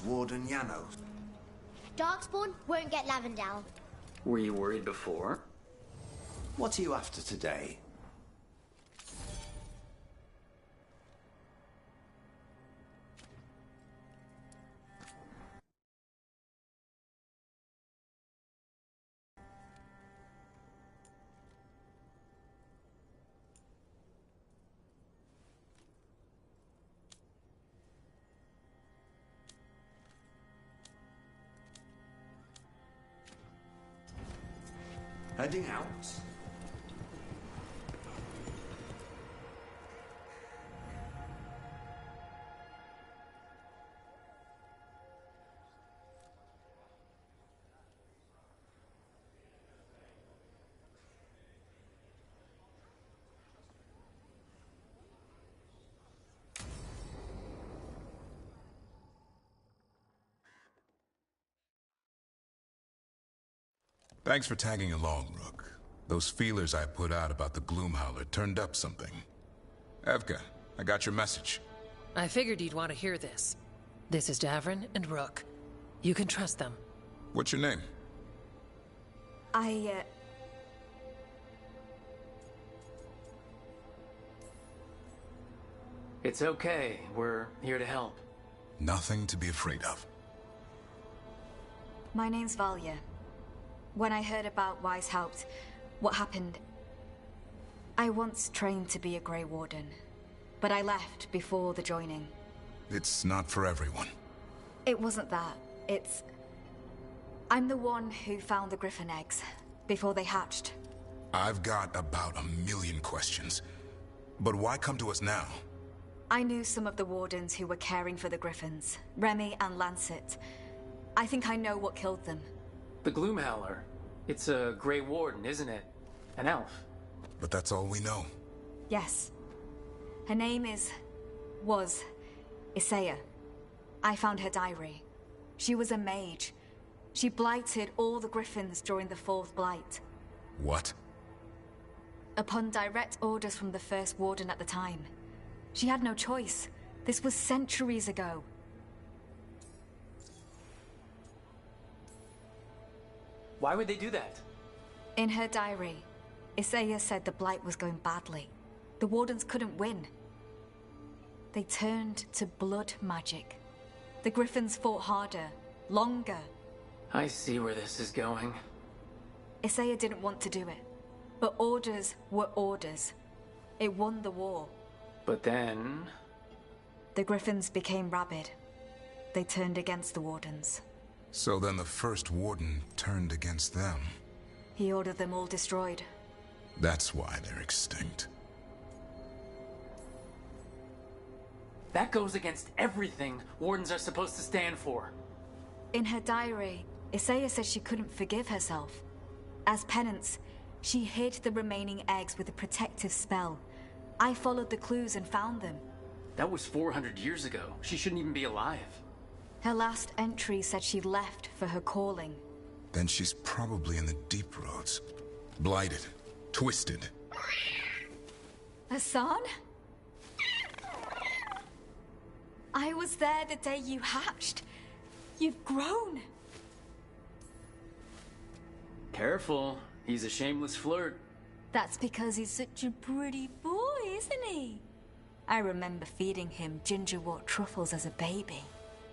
Vice Warden Janos. Darkspawn won't get Lavendale. Were you worried before? What are you after today? Heading out? Thanks for tagging along, Rook. Those feelers I put out about the Gloomhowler turned up something. Evka, I got your message. I figured you'd want to hear this. This is Davrin and Rook. You can trust them. What's your name? It's okay. We're here to help. Nothing to be afraid of. My name's Valya. When I heard about Weishaupt, what happened... I once trained to be a Grey Warden, but I left before the joining. It's not for everyone. It wasn't that. It's... I'm the one who found the Griffin eggs, before they hatched. I've got about 1,000,000 questions. But why come to us now? I knew some of the Wardens who were caring for the Griffins, Remy and Lancet. I think I know what killed them. The Gloomhowler. It's a Grey Warden, isn't it? An elf. But that's all we know. Yes. Her name was Isaiah. I found her diary. She was a mage. She blighted all the Griffins during the Fourth Blight. What? Upon direct orders from the First Warden at the time. She had no choice. This was centuries ago. Why would they do that? In her diary, Isaiah said the Blight was going badly. The Wardens couldn't win. They turned to blood magic. The Griffins fought harder, longer. I see where this is going. Isaiah didn't want to do it. But orders were orders. It won the war. But then... The Griffins became rabid. They turned against the Wardens. So then the First Warden turned against them. He ordered them all destroyed. That's why they're extinct. That goes against everything Wardens are supposed to stand for. In her diary, Isaiah says she couldn't forgive herself. As penance, she hid the remaining eggs with a protective spell. I followed the clues and found them. That was 400 years ago. She shouldn't even be alive. Her last entry said she left for her calling. Then she's probably in the deep roads. Blighted. Twisted. Hassan? I was there the day you hatched. You've grown. Careful. He's a shameless flirt. That's because he's such a pretty boy, isn't he? I remember feeding him gingerwort truffles as a baby.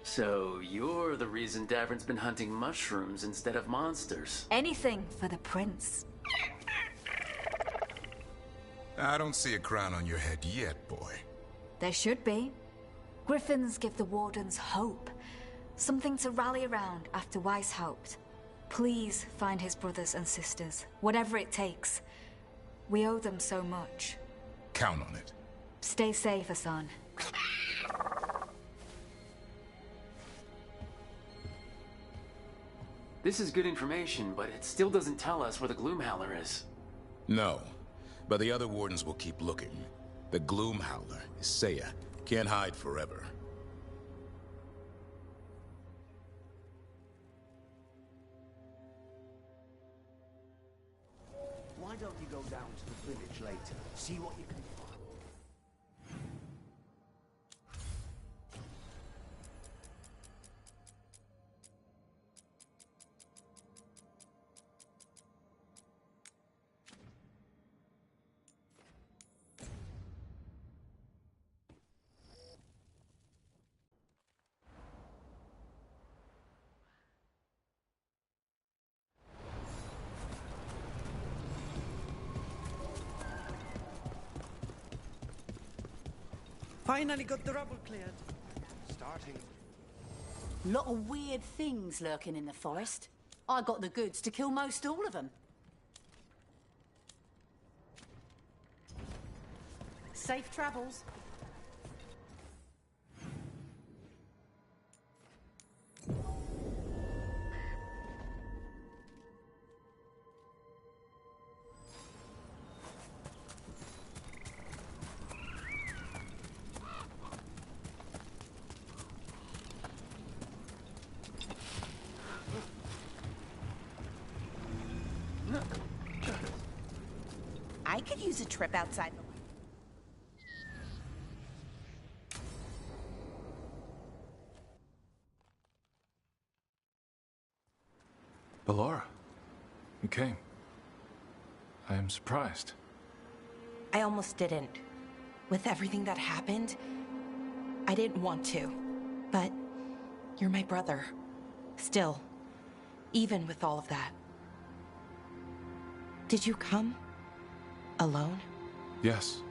So you're the reason Davrin's been hunting mushrooms instead of monsters. Anything for the prince. I don't see a crown on your head yet, boy. There should be. Griffins give the Wardens hope. Something to rally around after Weishaupt. Please find his brothers and sisters, whatever it takes. We owe them so much. Count on it. Stay safe, Hassan. This is good information, but it still doesn't tell us where the Gloomhowler is. No, but the other Wardens will keep looking. The Gloomhowler, Isaiah, can't hide forever. Why don't you go down to the village later, see what you can find? Finally got the rubble cleared. Starting. Lot of weird things lurking in the forest. I got the goods to kill most all of them. Safe travels. I could use a trip outside the Ballora, you came. I am surprised. I almost didn't. With everything that happened, I didn't want to. But you're my brother. Still, even with all of that. Did you come? Alone? Yes.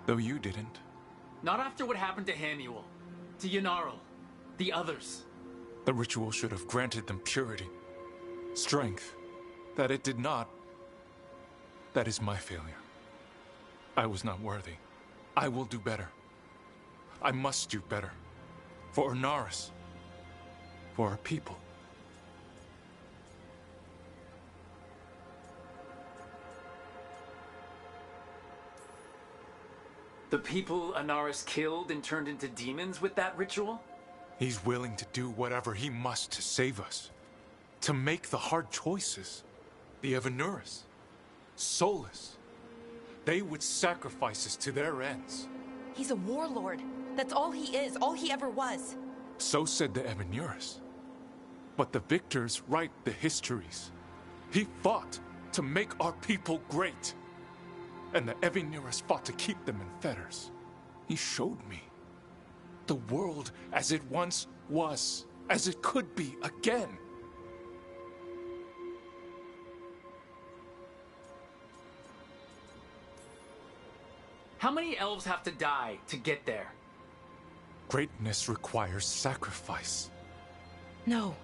Though you didn't. Not after what happened to Hamuel, to Yanarl, the others. The ritual should have granted them purity, strength. That it did not. That is my failure. I was not worthy. I will do better. I must do better. For Ernaris. For our people. The people Anaris killed and turned into demons with that ritual? He's willing to do whatever he must to save us. To make the hard choices. The Evanuris. Soulless. They would sacrifice us to their ends. He's a warlord. That's all he is, all he ever was. So said the Evanuris. But the victors write the histories. He fought to make our people great. And the Evanuris fought to keep them in fetters. He showed me the world as it once was, as it could be again. How many elves have to die to get there? Greatness requires sacrifice. No,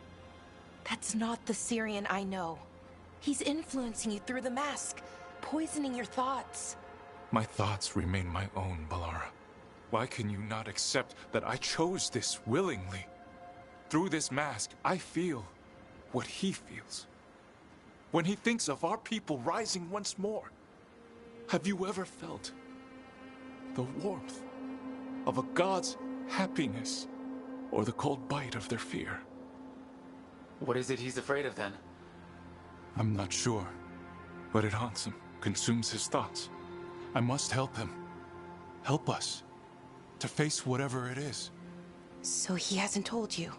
that's not the Syrian I know. He's influencing you through the mask, poisoning your thoughts. My thoughts remain my own, Ballora. Why can you not accept that I chose this willingly? Through this mask, I feel what he feels. When he thinks of our people rising once more, have you ever felt the warmth of a god's happiness or the cold bite of their fear? What is it he's afraid of then? I'm not sure, but it haunts him, consumes his thoughts. I must help him. Help us to face whatever it is. So he hasn't told you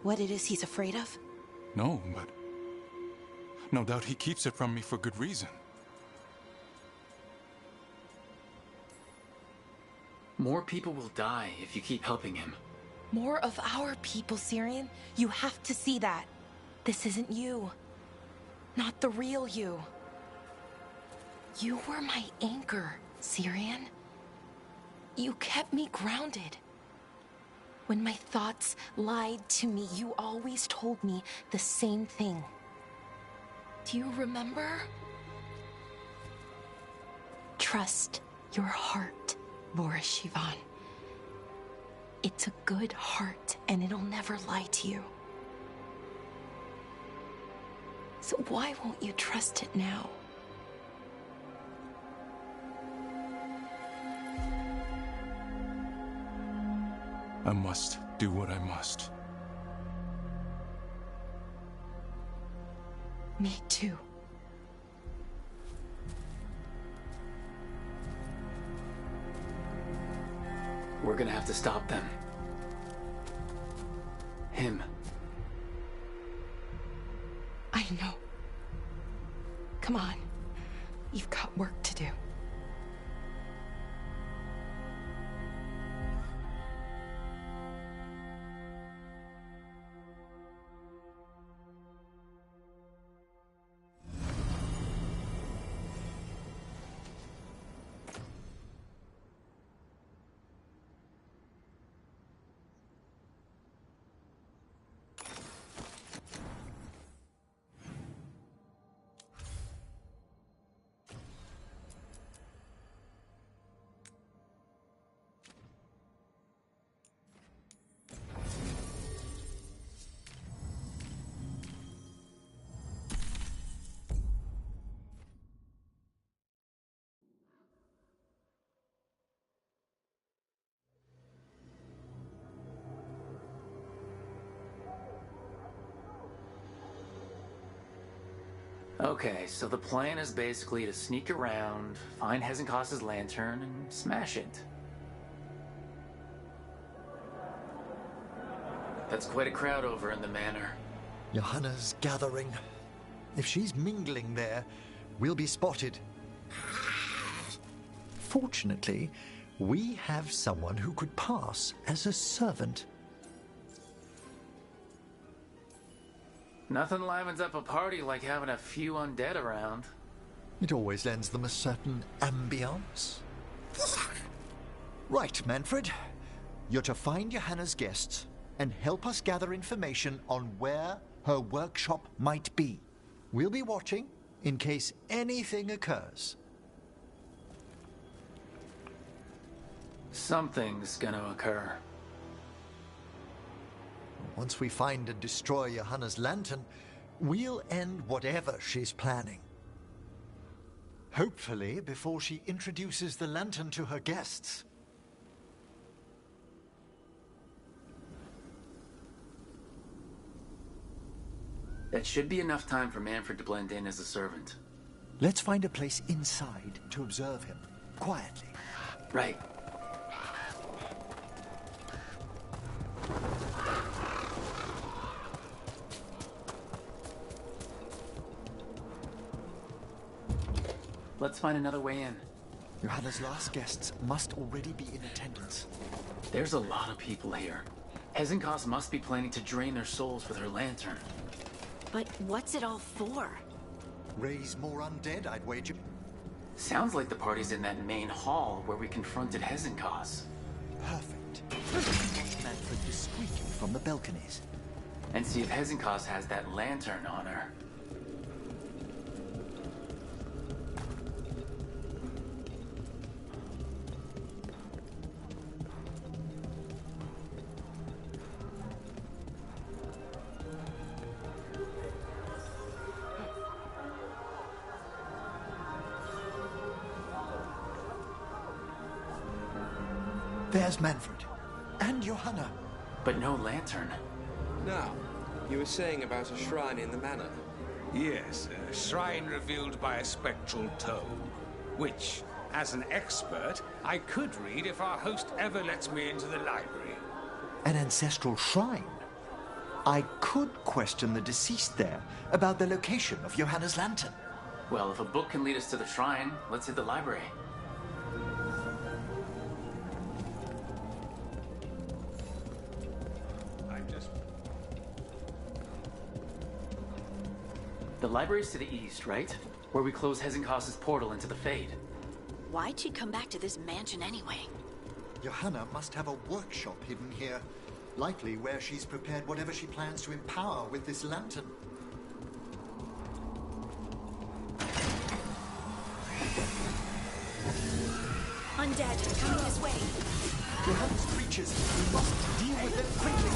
what it is he's afraid of? No, but no doubt he keeps it from me for good reason. More people will die if you keep helping him. More of our people, Syrian. You have to see that. This isn't you. Not the real you. You were my anchor, Syrian. You kept me grounded. When my thoughts lied to me, you always told me the same thing. Do you remember? Trust your heart, Boris Shivan. It's a good heart, and it'll never lie to you. So why won't you trust it now? I must do what I must. Me too. We're gonna have to stop them. Him. I know. Come on. You've got work to do. Okay, so the plan is basically to sneak around, find Hezenkos's lantern, and smash it. That's quite a crowd over in the manor. Johanna's gathering. If she's mingling there, we'll be spotted. Fortunately, we have someone who could pass as a servant. Nothing livens up a party like having a few undead around. It always lends them a certain ambience. Right, Manfred. You're to find Johanna's guests and help us gather information on where her workshop might be. We'll be watching in case anything occurs. Something's gonna occur. Once we find and destroy Johanna's lantern, we'll end whatever she's planning. Hopefully before she introduces the lantern to her guests. That should be enough time for Manfred to blend in as a servant. Let's find a place inside to observe him, quietly. Right. Let's find another way in. Johanna's last guests must already be in attendance. There's a lot of people here. Hezenkos must be planning to drain their souls with her lantern. But what's it all for? Raise more undead, I'd wager. Sounds like the party's in that main hall where we confronted Hezenkos. Perfect. Watch Manfred discreetly from the balconies. And see if Hezenkos has that lantern on her. There's Manfred. And Johanna. But no lantern. Now, you were saying about a shrine in the manor. Yes, a shrine revealed by a spectral tome, which, as an expert, I could read if our host ever lets me into the library. An ancestral shrine? I could question the deceased there about the location of Johanna's lantern. Well, if a book can lead us to the shrine, let's hit the library. The library's to the east, right? Where we close Hezenkos's portal into the Fade. Why'd she come back to this mansion anyway? Johanna must have a workshop hidden here. Likely where she's prepared whatever she plans to empower with this lantern. Undead, coming this way. Johanna's creatures, we must deal with them quickly.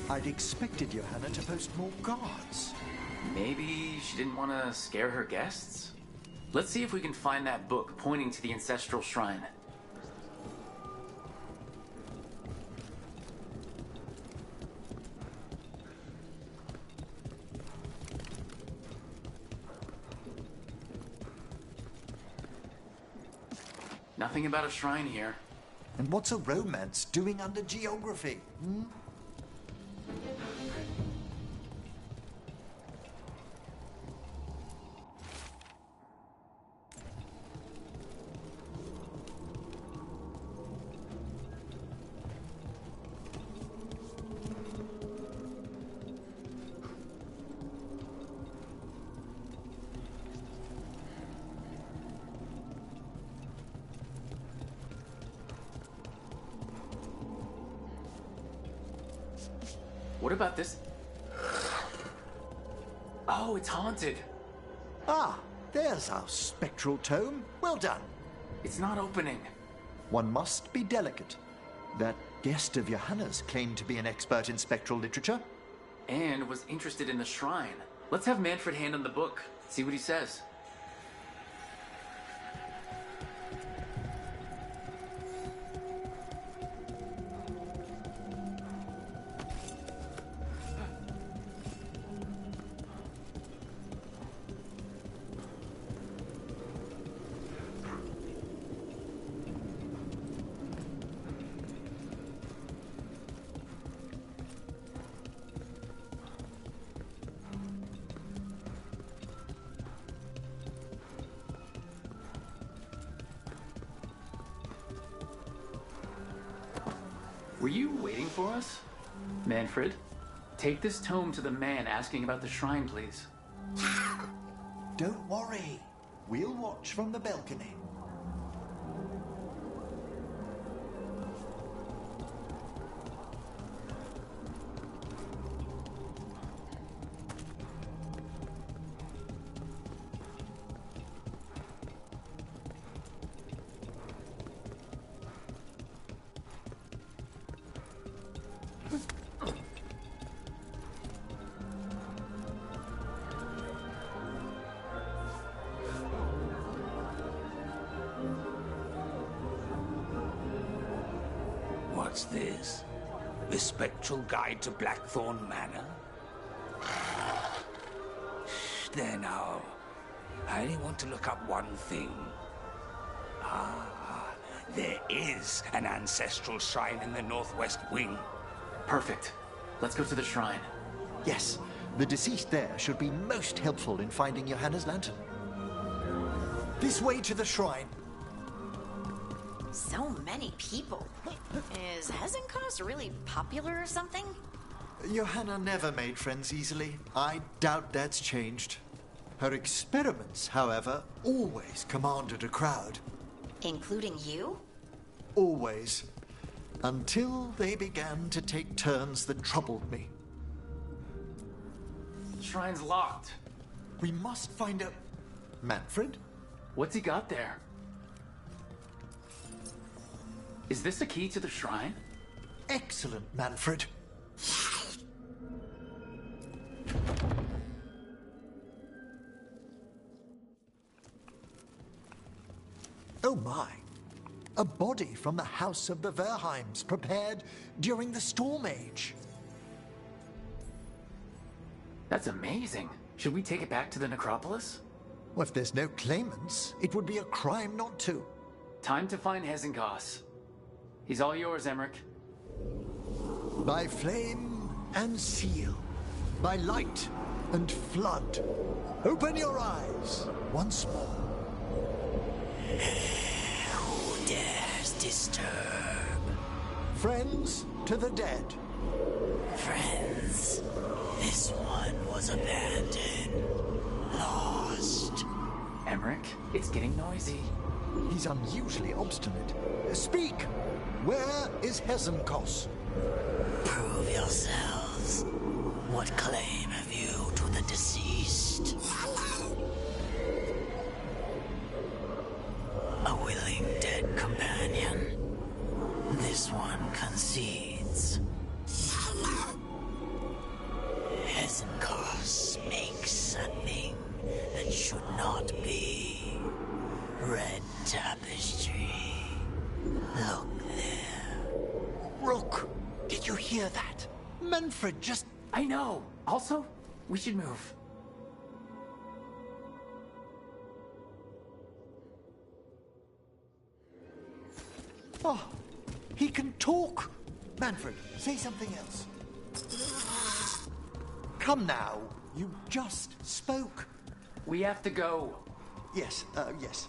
I'd expected Johanna to post more guards. Maybe she didn't want to scare her guests? Let's see if we can find that book pointing to the ancestral shrine. Nothing about a shrine here. And what's a romance doing under geography? What about this? Oh, it's haunted. Ah, there's our spectral tome. Well done. It's not opening. One must be delicate. That guest of Johanna's claimed to be an expert in spectral literature. And was interested in the shrine. Let's have Manfred hand him the book. See what he says. Were you waiting for us? Manfred, take this tome to the man asking about the shrine, please. Don't worry. We'll watch from the balcony. What's this? The Spectral Guide to Blackthorn Manor? There now. I only want to look up one thing. There is an ancestral shrine in the northwest wing. Perfect. Let's go to the shrine. Yes, the deceased there should be most helpful in finding Johanna's lantern. This way to the shrine. So many people. Is Hezenkos really popular or something? Johanna never made friends easily. I doubt that's changed. Her experiments, however, always commanded a crowd. Including you? Always. Until they began to take turns that troubled me. The shrine's locked. We must find out... Manfred? What's he got there? Is this a key to the shrine? Excellent, Manfred. Oh my. A body from the house of the Verheims, prepared during the Storm Age. That's amazing. Should we take it back to the necropolis? Well, if there's no claimants, it would be a crime not to. Time to find Hezenkos. He's all yours, Emmerich. By flame and seal, by light and flood, open your eyes once more. Who dares disturb? Friends to the dead. Friends. This one was abandoned. Lost. Emmerich, it's getting noisy. He's unusually obstinate. Speak! Where is Hezenkos? Prove yourselves. What claim have you to the deceased? A willing dead companion. This one concedes. Hezenkos makes a thing that should not be. Red tapestry. Look there. Rook, did you hear that? Manfred just... I know. Also, we should move. Oh, he can talk. Manfred, say something else. Come now. You just spoke. We have to go. Yes, yes.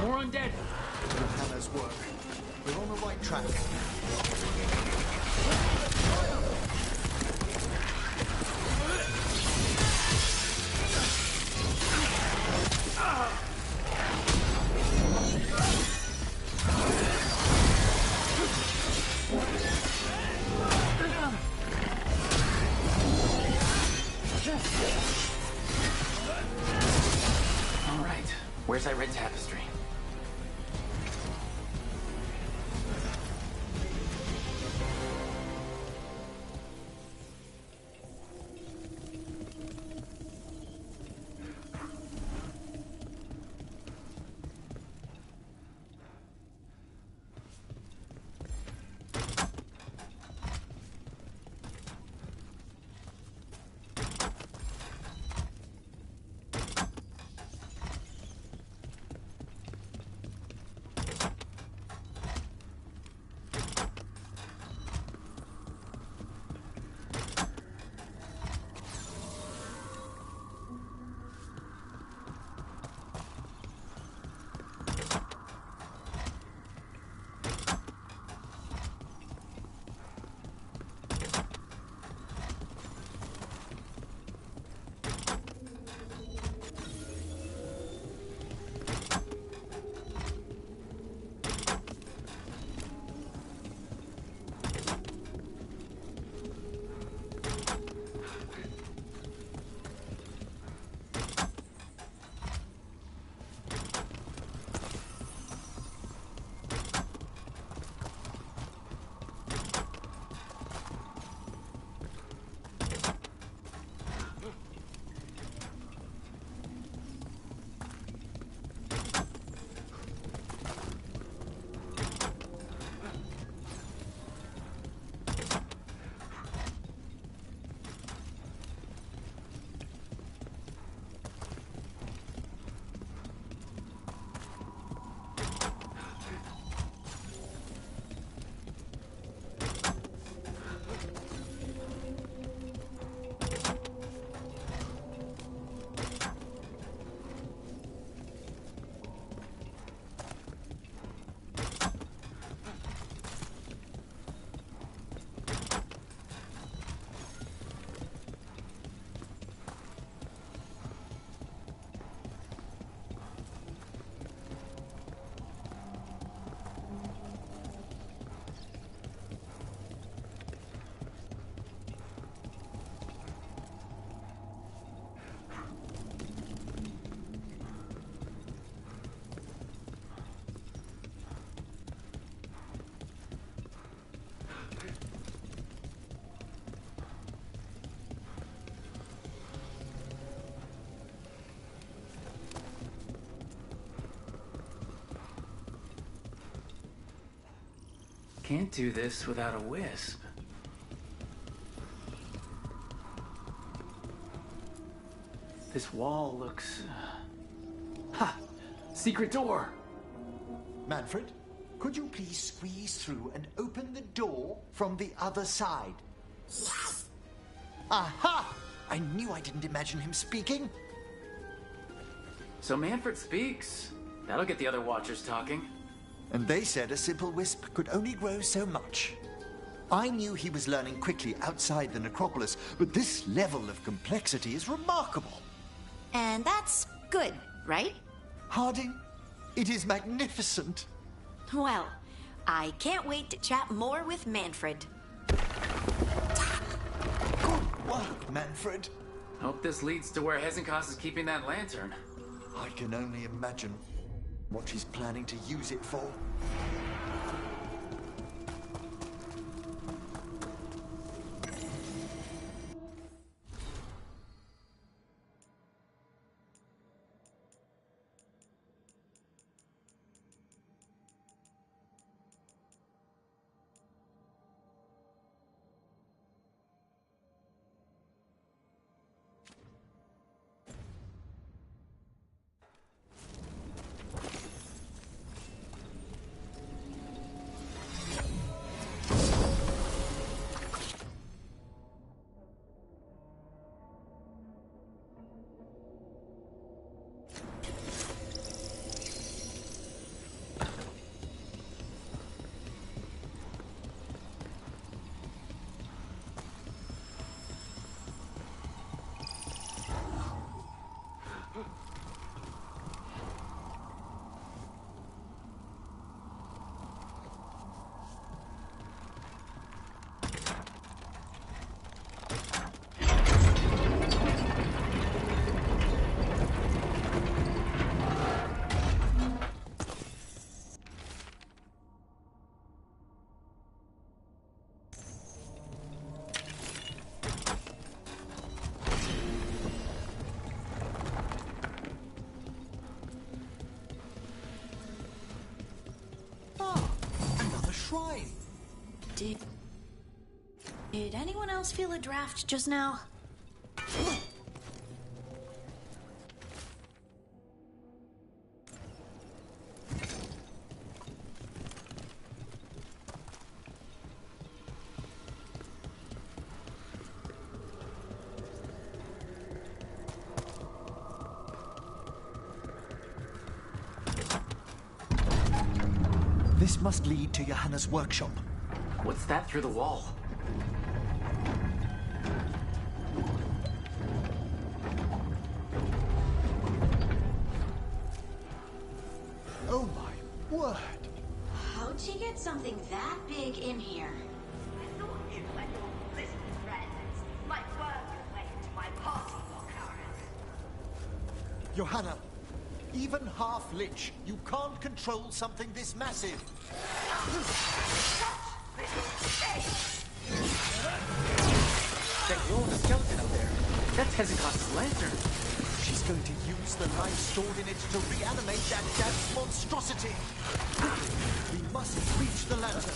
More undead. Hannah's work. We're on the right track. Where's that red tapestry? Can't do this without a wisp. This wall looks... Ha! Secret door! Manfred, could you please squeeze through and open the door from the other side? Aha! I knew I didn't imagine him speaking. So Manfred speaks. That'll get the other Watchers talking. And they said a simple wisp could only grow so much. I knew he was learning quickly outside the necropolis, but this level of complexity is remarkable. And that's good, right? Harding, it is magnificent. Well, I can't wait to chat more with Manfred. Good work, Manfred. Hope this leads to where Hezekiah is keeping that lantern. I can only imagine what she's planning to use it for. Did anyone else feel a draft just now? This must lead to Johanna's workshop. What's that through the wall? Oh my word! How'd she get something that big in here? I thought you'd let your little friends might work their way into my party locker. Johanna, even half-lich, you can't control something this massive. That glowing skeleton out there. That's Hezekiah's lantern. She's going to use the life stored in it to reanimate that damn monstrosity. We must reach the lantern.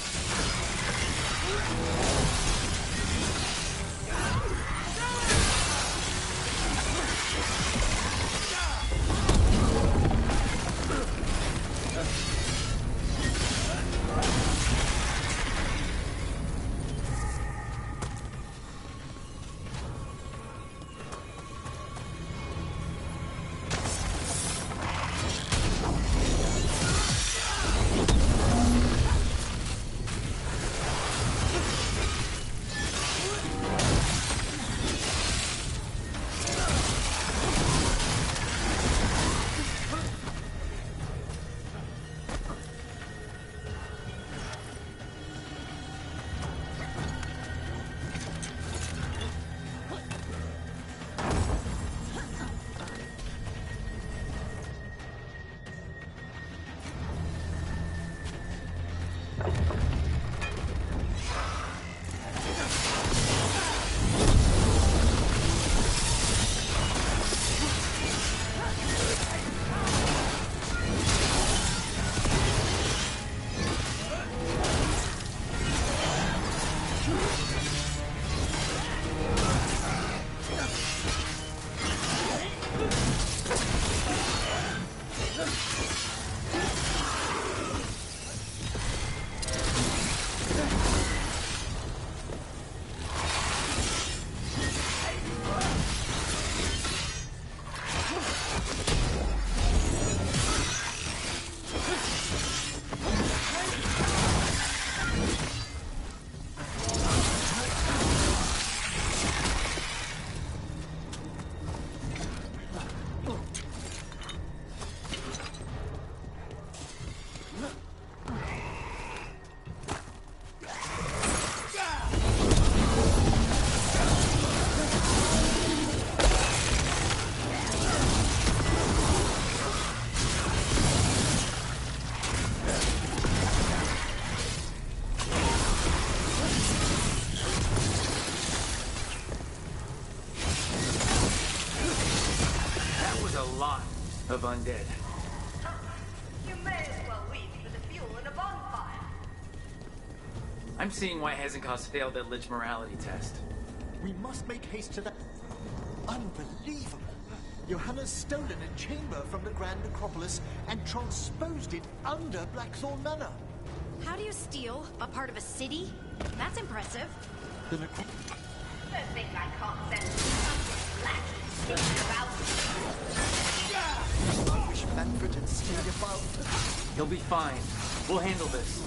Of undead. You may as well weep for the fuel in a bonfire. I'm seeing why Hezekiah's failed that Lich morality test. We must make haste to that. Unbelievable! Johanna's stolen a chamber from the Grand Necropolis and transposed it under Blackthorn Manor. How do you steal a part of a city? That's impressive. The Necropolis. Don't think I can't sense something lacking speaking about. I wish Manfred had stayed above. He'll be fine. We'll handle this.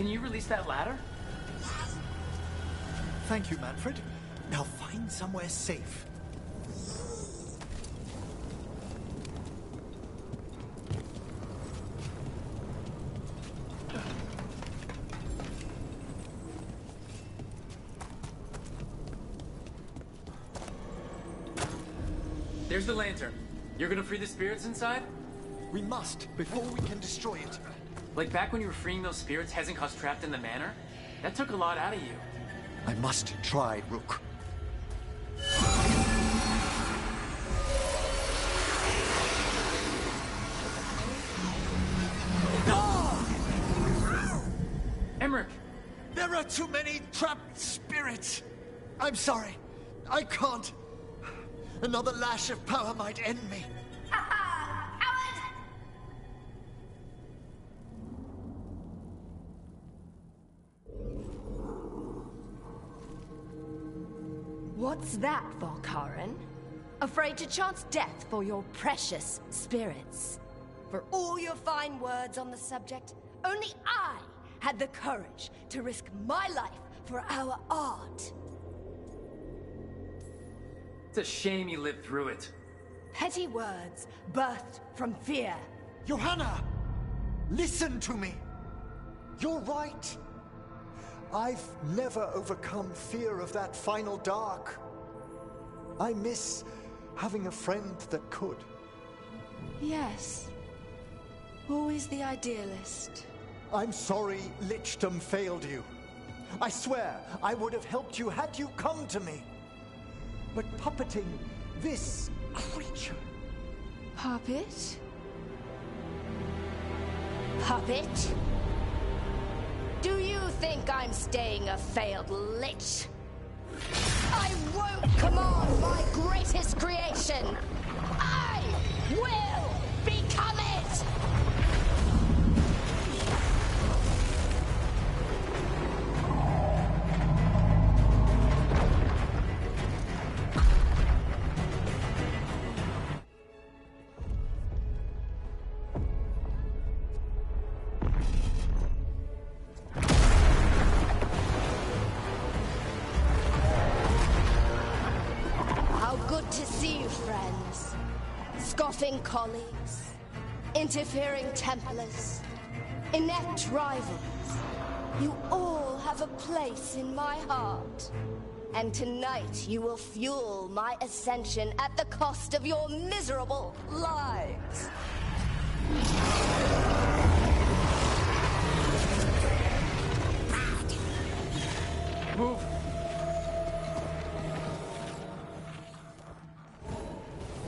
can you release that ladder? Thank you, Manfred. Now find somewhere safe. There's the lantern. You're gonna free the spirits inside? We must, before we can destroy it. Like back when you were freeing those spirits Hezenko's trapped in the manor? That took a lot out of you. I must try, Rook. Emmerich! There are too many trapped spirits! I'm sorry. I can't. Another lash of power might end me. What's that, Volkaren? Afraid to chance death for your precious spirits? For all your fine words on the subject, only I had the courage to risk my life for our art. It's a shame you lived through it. Petty words birthed from fear. Johanna! Listen to me! You're right. I've never overcome fear of that final dark. I miss having a friend that could. Yes. Always the idealist. I'm sorry Lichdom failed you. I swear I would have helped you had you come to me. But puppeting this creature... Puppet? Puppet? Do you think I'm staying a failed lich? I won't command my greatest creation! I will become it! Scoffing colleagues, interfering Templars, inept rivals, you all have a place in my heart. And tonight you will fuel my ascension at the cost of your miserable lives. Move!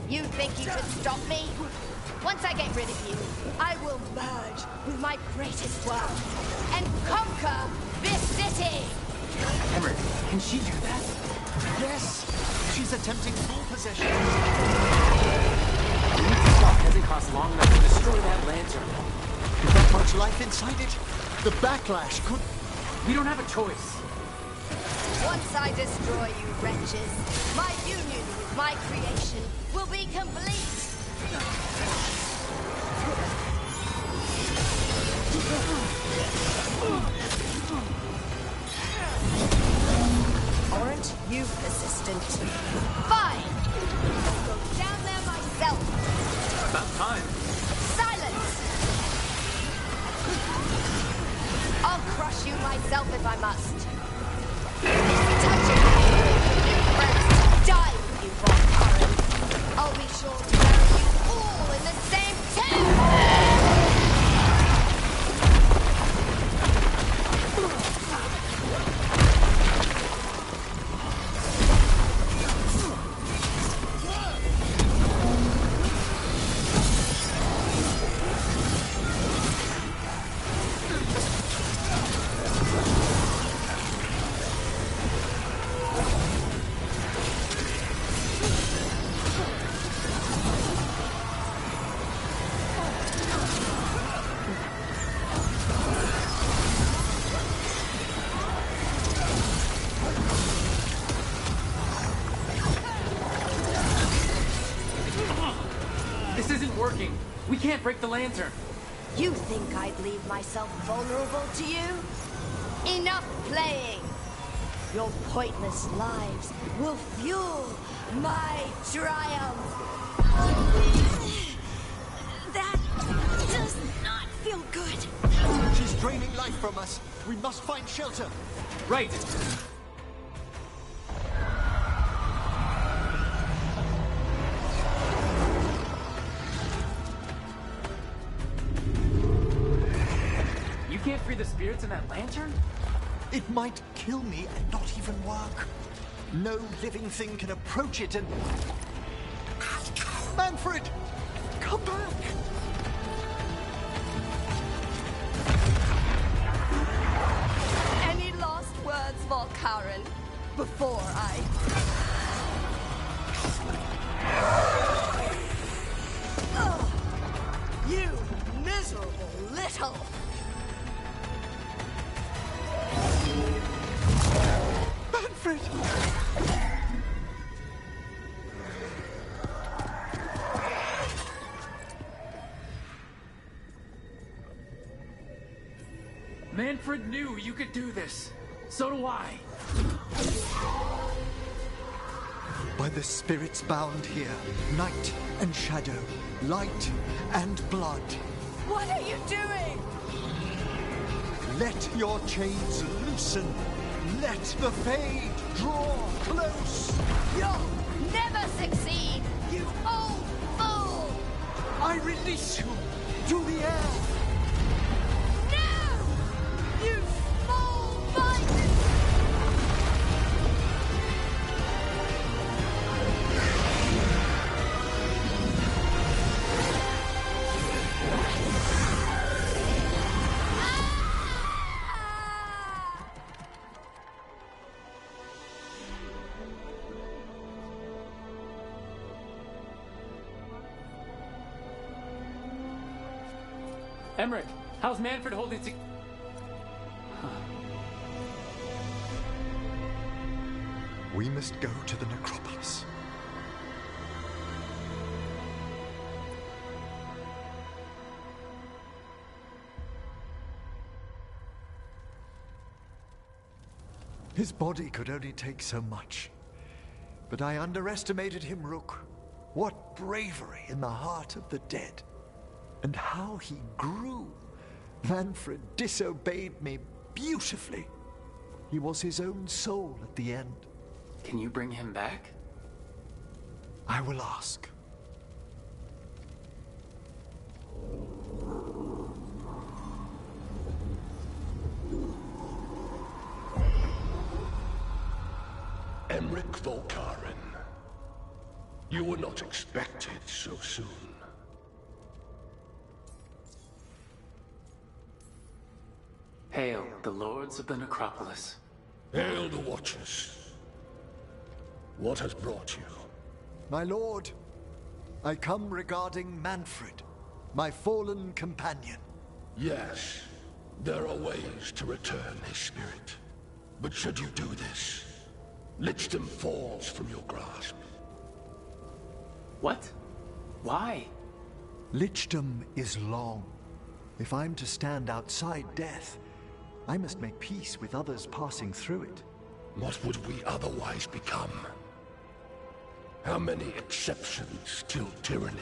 You think you could stop me? Once I get rid of you, I will merge with my greatest work and conquer this city! Emmerich, can she do that? Yes! She's attempting full possession. We need to stop Hezenkos long enough to destroy that lantern. With that much life inside it, the backlash could... We don't have a choice. Once I destroy you wretches, my union with my creation will be complete! Aren't you persistent? Fine! I'll go down there myself! About time. Silence! I'll crush you myself if I must. Touching you, friends, die with you, Volkaren. I'll be sure to bury you all in the same tomb! We can't break the lantern. You think I'd leave myself vulnerable to you? Enough playing! Your pointless lives will fuel my triumph! That does not feel good. She's draining life from us. We must find shelter. Right. You can't free the spirits in that lantern? It might kill me and not even work. No living thing can approach it and... Manfred! Come back! Any last words, Volkaren, before I... Ugh, you miserable little... Manfred! Manfred knew you could do this. So do I. By the spirits bound here, night and shadow, light and blood. What are you doing? Let your chains loosen. Let the Fade draw close. You'll never succeed, you old fool! I release you to the air. No! You small minded! Emmerich, how's Manfred holding to... We must go to the necropolis. His body could only take so much. But I underestimated him, Rook. What bravery in the heart of the dead. And how he grew. Manfred disobeyed me beautifully. He was his own soul at the end. Can you bring him back? I will ask. Emmerich Volkaren. You were not expected so soon. Hail, the lords of the necropolis. Hail the Watchers. What has brought you? My lord, I come regarding Manfred, my fallen companion. Yes, there are ways to return his spirit. But should you do this, Lichdom falls from your grasp. What? Why? Lichdom is long. If I'm to stand outside death, I must make peace with others passing through it. What would we otherwise become? How many exceptions till tyranny?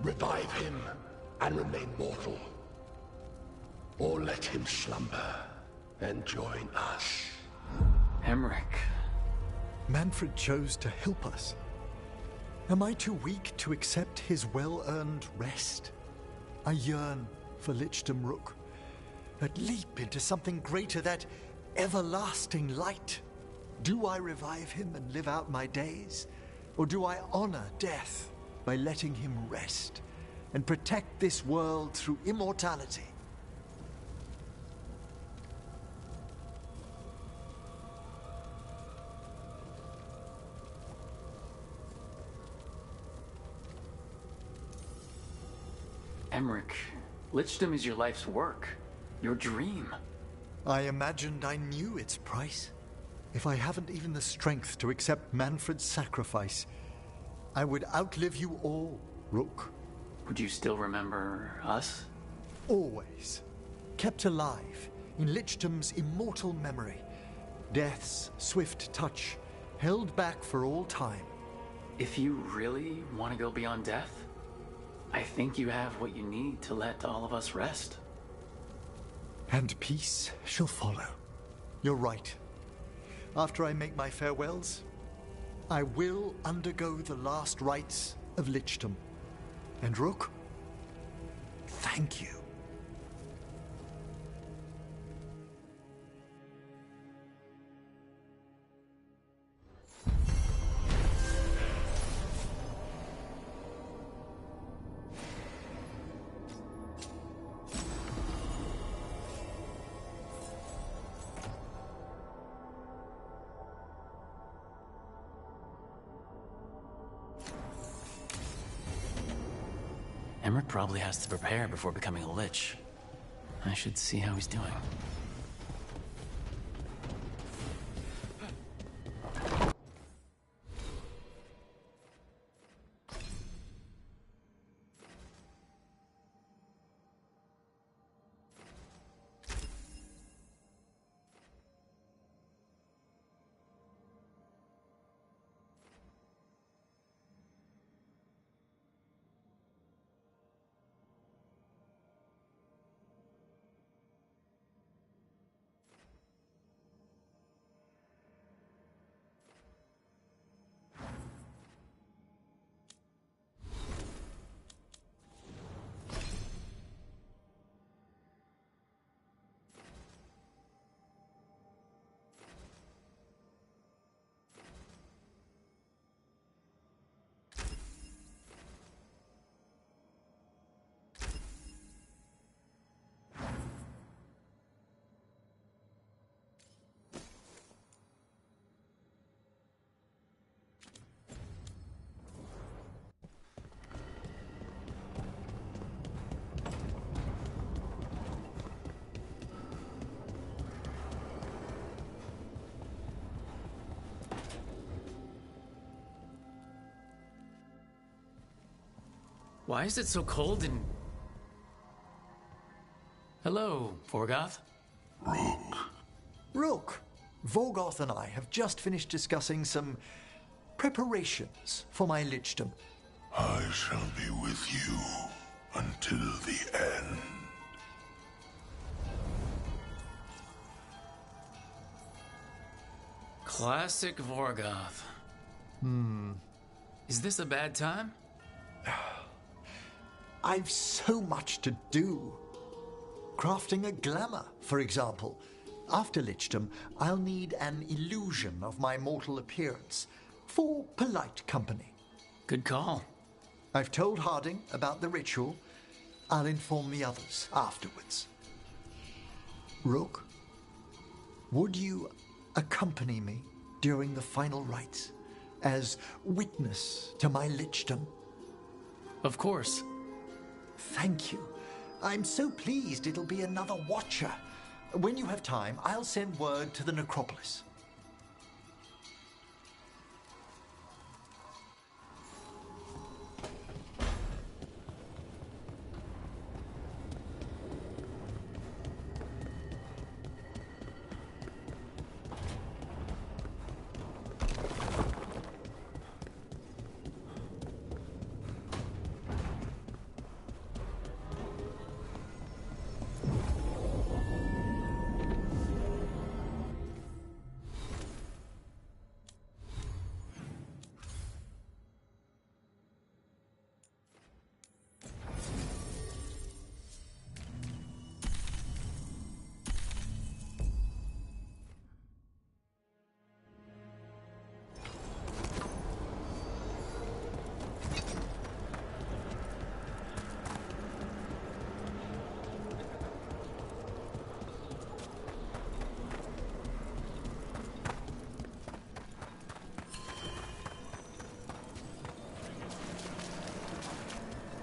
Revive him and remain mortal. Or let him slumber and join us. Emmerich. Manfred chose to help us. Am I too weak to accept his well-earned rest? I yearn for Lichdom Rook. That leap into something greater, that everlasting light. Do I revive him and live out my days? Or do I honor death by letting him rest and protect this world through immortality? Emmerich, Lichdom is your life's work. Your dream. I imagined I knew its price. If I haven't even the strength to accept Manfred's sacrifice, I would outlive you all, Rook. Would you still remember us? Always. Kept alive in Lichtum's immortal memory. Death's swift touch, held back for all time. If you really want to go beyond death, I think you have what you need to let all of us rest. And peace shall follow. You're right. After I make my farewells, I will undergo the last rites of Lichtum. And Rook, thank you. Emmerich probably has to prepare before becoming a Lich. I should see how he's doing. Why is it so cold in... Hello, Vorgoth? Rook, Vorgoth and I have just finished discussing some preparations for my Lichdom. I shall be with you until the end. Classic Vorgoth. Is this a bad time? I've so much to do. Crafting a glamour, for example. After Lichdom, I'll need an illusion of my mortal appearance for polite company. Good call. I've told Harding about the ritual. I'll inform the others afterwards. Rook, would you accompany me during the final rites as witness to my Lichdom? Of course. Thank you. I'm so pleased it'll be another Watcher. When you have time, I'll send word to the necropolis.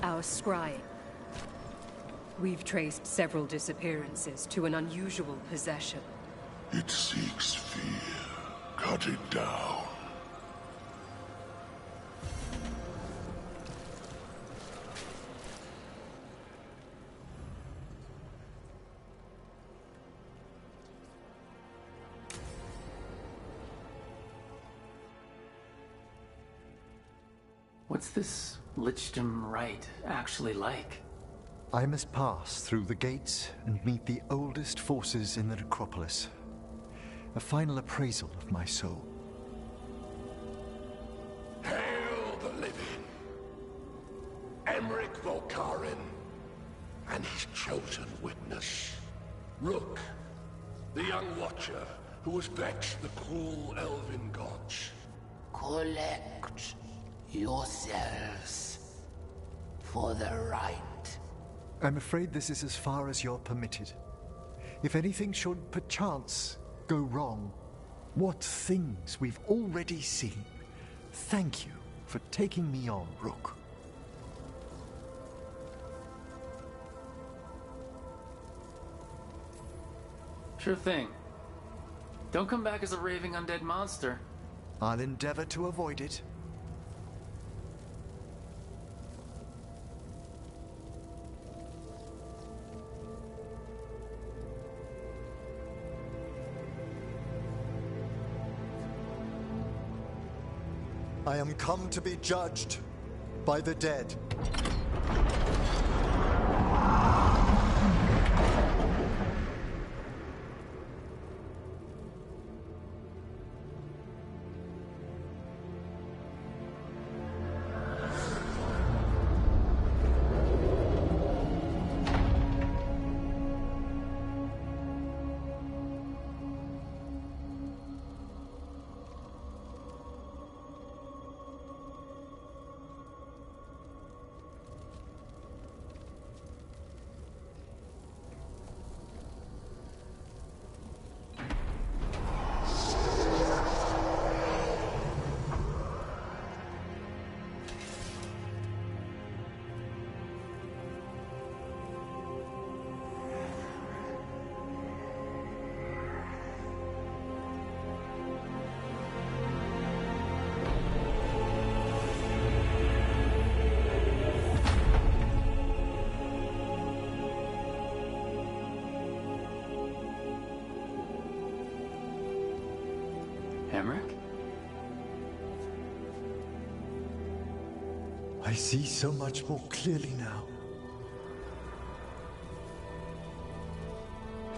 Our scrying. We've traced several disappearances to an unusual possession. It seeks fear. Cut it down. What's this Lichdom rite actually like? I must pass through the gates and meet the oldest forces in the necropolis. A final appraisal of my soul. Hail the living! Emmerich Volkaren and his chosen witness. Rook, the young watcher who has vexed the cruel elven gods. Collect yourselves for the rite. I'm afraid this is as far as you're permitted. If anything should perchance go wrong, what things we've already seen. Thank you for taking me on, Rook. Sure thing. Don't come back as a raving undead monster. I'll endeavor to avoid it. I am come to be judged by the dead. Emmerich? I see so much more clearly now.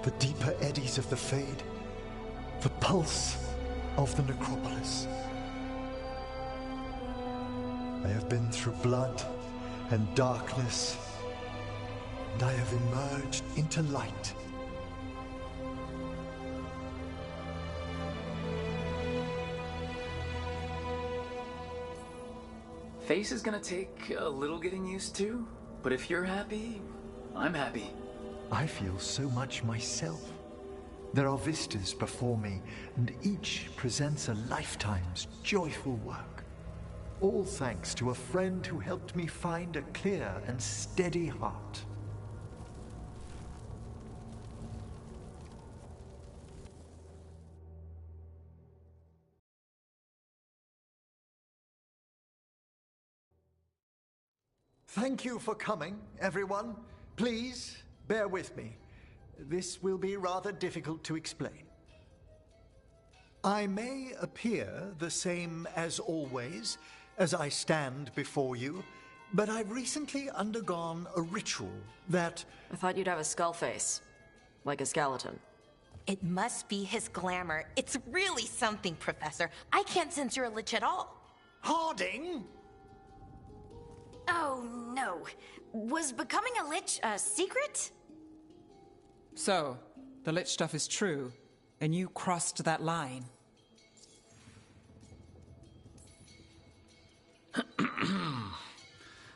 The deeper eddies of the Fade, the pulse of the necropolis. I have been through blood and darkness, and I have emerged into light. Face is gonna take a little getting used to, but if you're happy, I'm happy. I feel so much myself. There are vistas before me, and each presents a lifetime's joyful work. All thanks to a friend who helped me find a clear and steady heart. Thank you for coming, everyone. Please, bear with me. This will be rather difficult to explain. I may appear the same as always, as I stand before you, but I've recently undergone a ritual that... I thought you'd have a skull face. Like a skeleton. It must be his glamour. It's really something, Professor. I can't sense you're a lich at all. Harding! Oh, no. Was becoming a lich a secret? So, the lich stuff is true, and you crossed that line.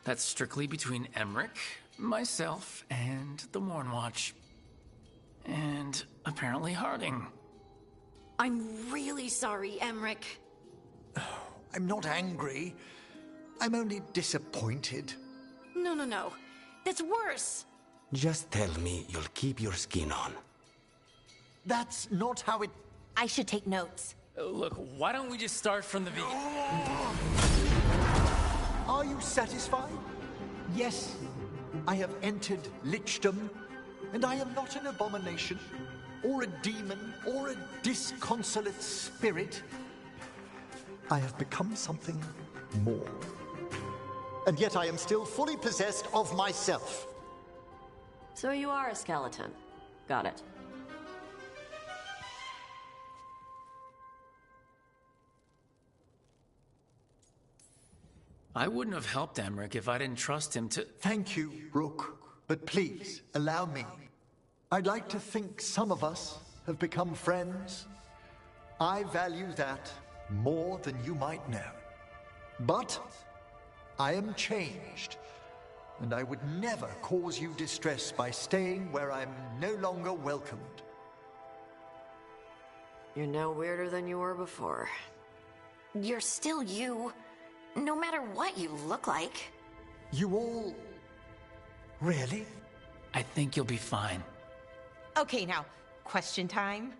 That's strictly between Emmerich, myself, and the Mornwatch. And apparently Harding. I'm really sorry, Emmerich. I'm not angry. I'm only disappointed. No. That's worse. Just tell me you'll keep your skin on. That's not how it... I should take notes. Look, why don't we just start from the beginning? Are you satisfied? Yes, I have entered Lichdom, and I am not an abomination, or a demon, or a disconsolate spirit. I have become something more. and yet I am still fully possessed of myself. So you are a skeleton. Got it. I wouldn't have helped Emmerich if I didn't trust him to... Thank you, Rook. But please, allow me. I'd like to think some of us have become friends. I value that more than you might know. But I am changed, and I would never cause you distress by staying where I'm no longer welcomed. You're no weirder than you were before. You're still you, no matter what you look like. You all... really? I think you'll be fine. Okay, now, question time.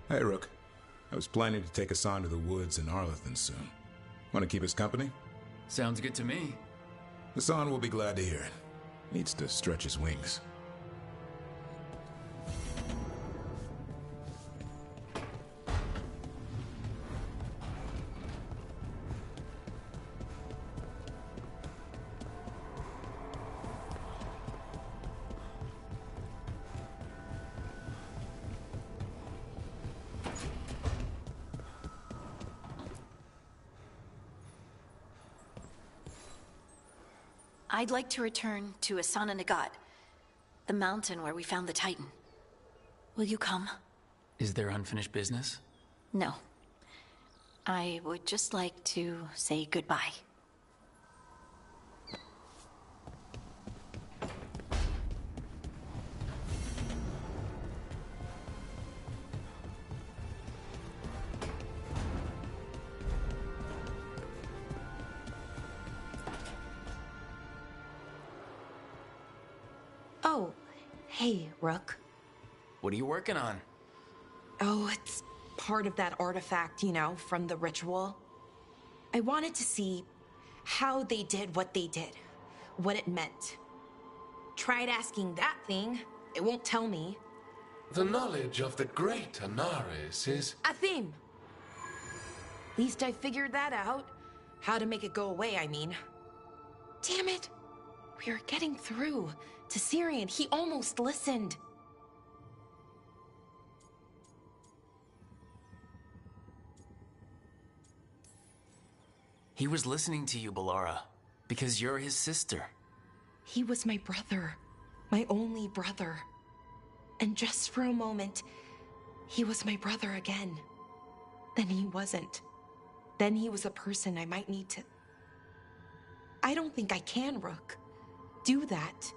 Hey, Rook. I was planning to take Hassan to the woods in Arlethan soon. Want to keep us company? Sounds good to me. Hassan will be glad to hear it. Needs to stretch his wings. I'd like to return to Asana Nagat, the mountain where we found the Titan. Will you come? Is there unfinished business? No. I would just like to say goodbye. Oh, hey, Rook. What are you working on? Oh, it's part of that artifact, you know, from the ritual. I wanted to see how they did what they did, what it meant. Tried asking that thing, it won't tell me. The knowledge of the great Anaris is... A theme! Least I figured that out. How to make it go away, I mean. Damn it! We are getting through to Syrian. He almost listened. He was listening to you, Balara, because you're his sister. He was my brother. My only brother. And just for a moment, he was my brother again. Then he wasn't. Then he was a person I might need to... I don't think I can, Rook. Do that.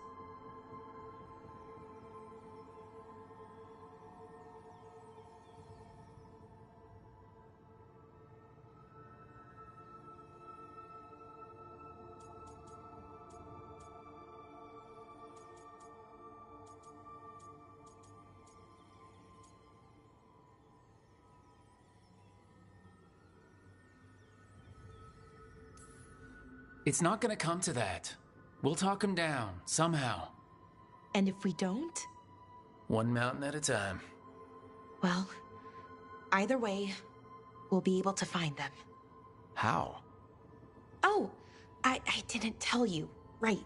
It's not gonna come to that. We'll talk him down, somehow. And if we don't? One mountain at a time. Well, either way, we'll be able to find them. How? Oh, I didn't tell you. Right.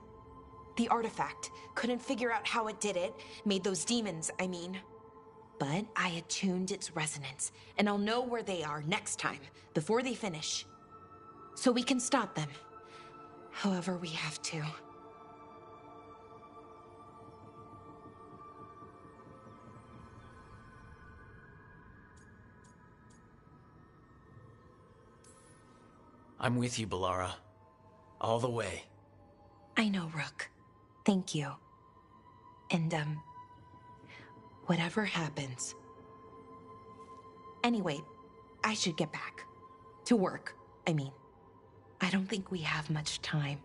The artifact. Couldn't figure out how it did it. Made those demons, I mean. But I attuned its resonance, and I'll know where they are next time, before they finish. So we can stop them. However we have to. I'm with you, Balara. All the way. I know, Rook. Thank you. And, whatever happens. Anyway, I should get back. To work, I mean. I don't think we have much time.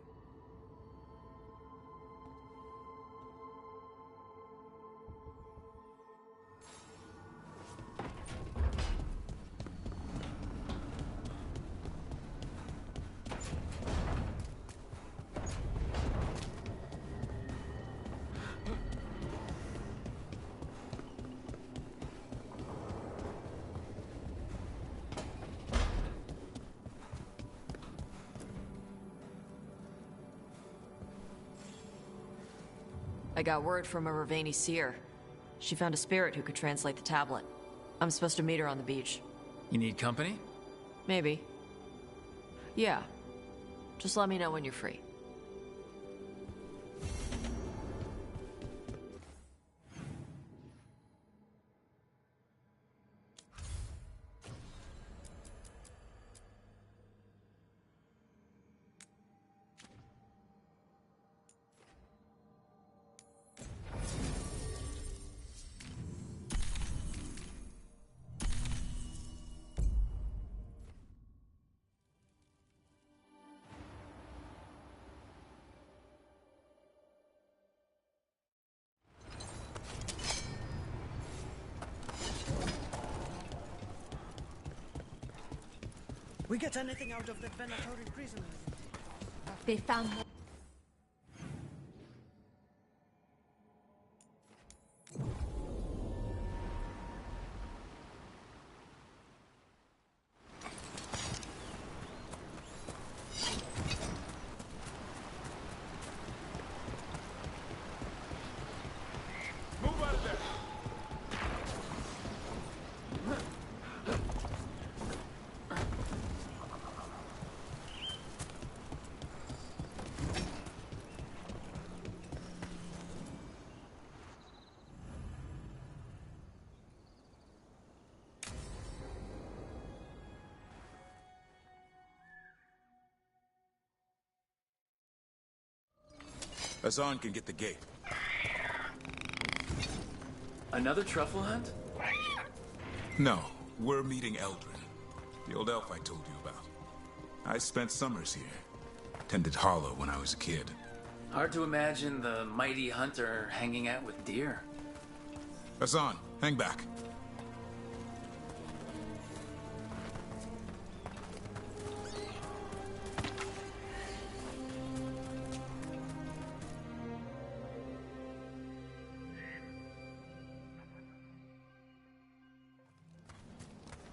I got word from a Ravani seer. She found a spirit who could translate the tablet. I'm supposed to meet her on the beach. You need company? Maybe. Yeah. Just let me know when you're free. we get anything out of the Venatori prisoners? They found more. Hassan can get the gate. Another truffle hunt? No, we're meeting Eldrin, the old elf I told you about. I spent summers here. Tended Hollow when I was a kid. Hard to imagine the mighty hunter hanging out with deer. Hassan, hang back.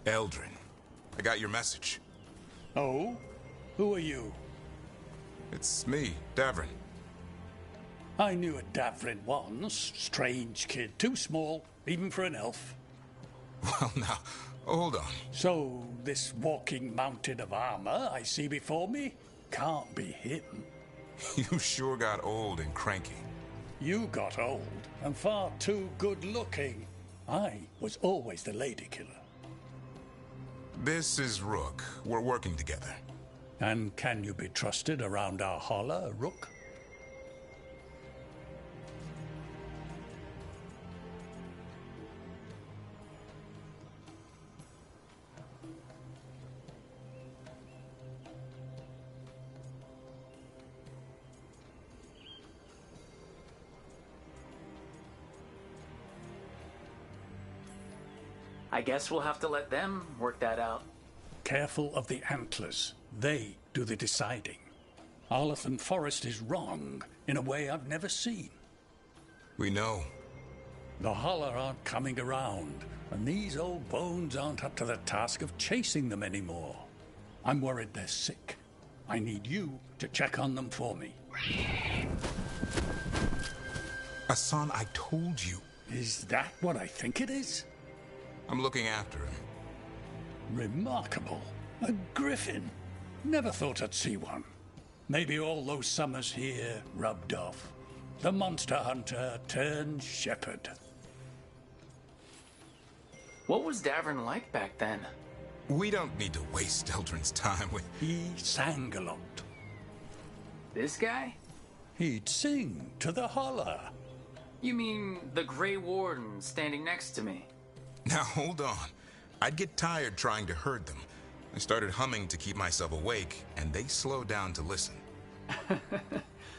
Eldrin, I got your message. Oh? Who are you? It's me, Davrin. I knew a Davrin once. Strange kid. Too small, even for an elf. Well, now, hold on. So, this walking mountain of armor I see before me can't be him. You sure got old and cranky. You got old and far too good looking. I was always the lady killer. This is Rook. We're working together. And can you be trusted around our holler, Rook? I guess we'll have to let them work that out. Careful of the antlers. They do the deciding. Arlathan Forest is wrong in a way I've never seen. We know. The Holler aren't coming around, and these old bones aren't up to the task of chasing them anymore. I'm worried they're sick. I need you to check on them for me. Hassan, I told you. Is that what I think it is? I'm looking after him. Remarkable. A griffin. Never thought I'd see one. Maybe all those summers here rubbed off. The monster hunter turned shepherd. What was Davrin like back then? We don't need to waste Eldrin's time with... He sang a lot. This guy? He'd sing to the holler. You mean the Grey Warden standing next to me? Now, hold on. I'd get tired trying to herd them. I started humming to keep myself awake, and they slowed down to listen.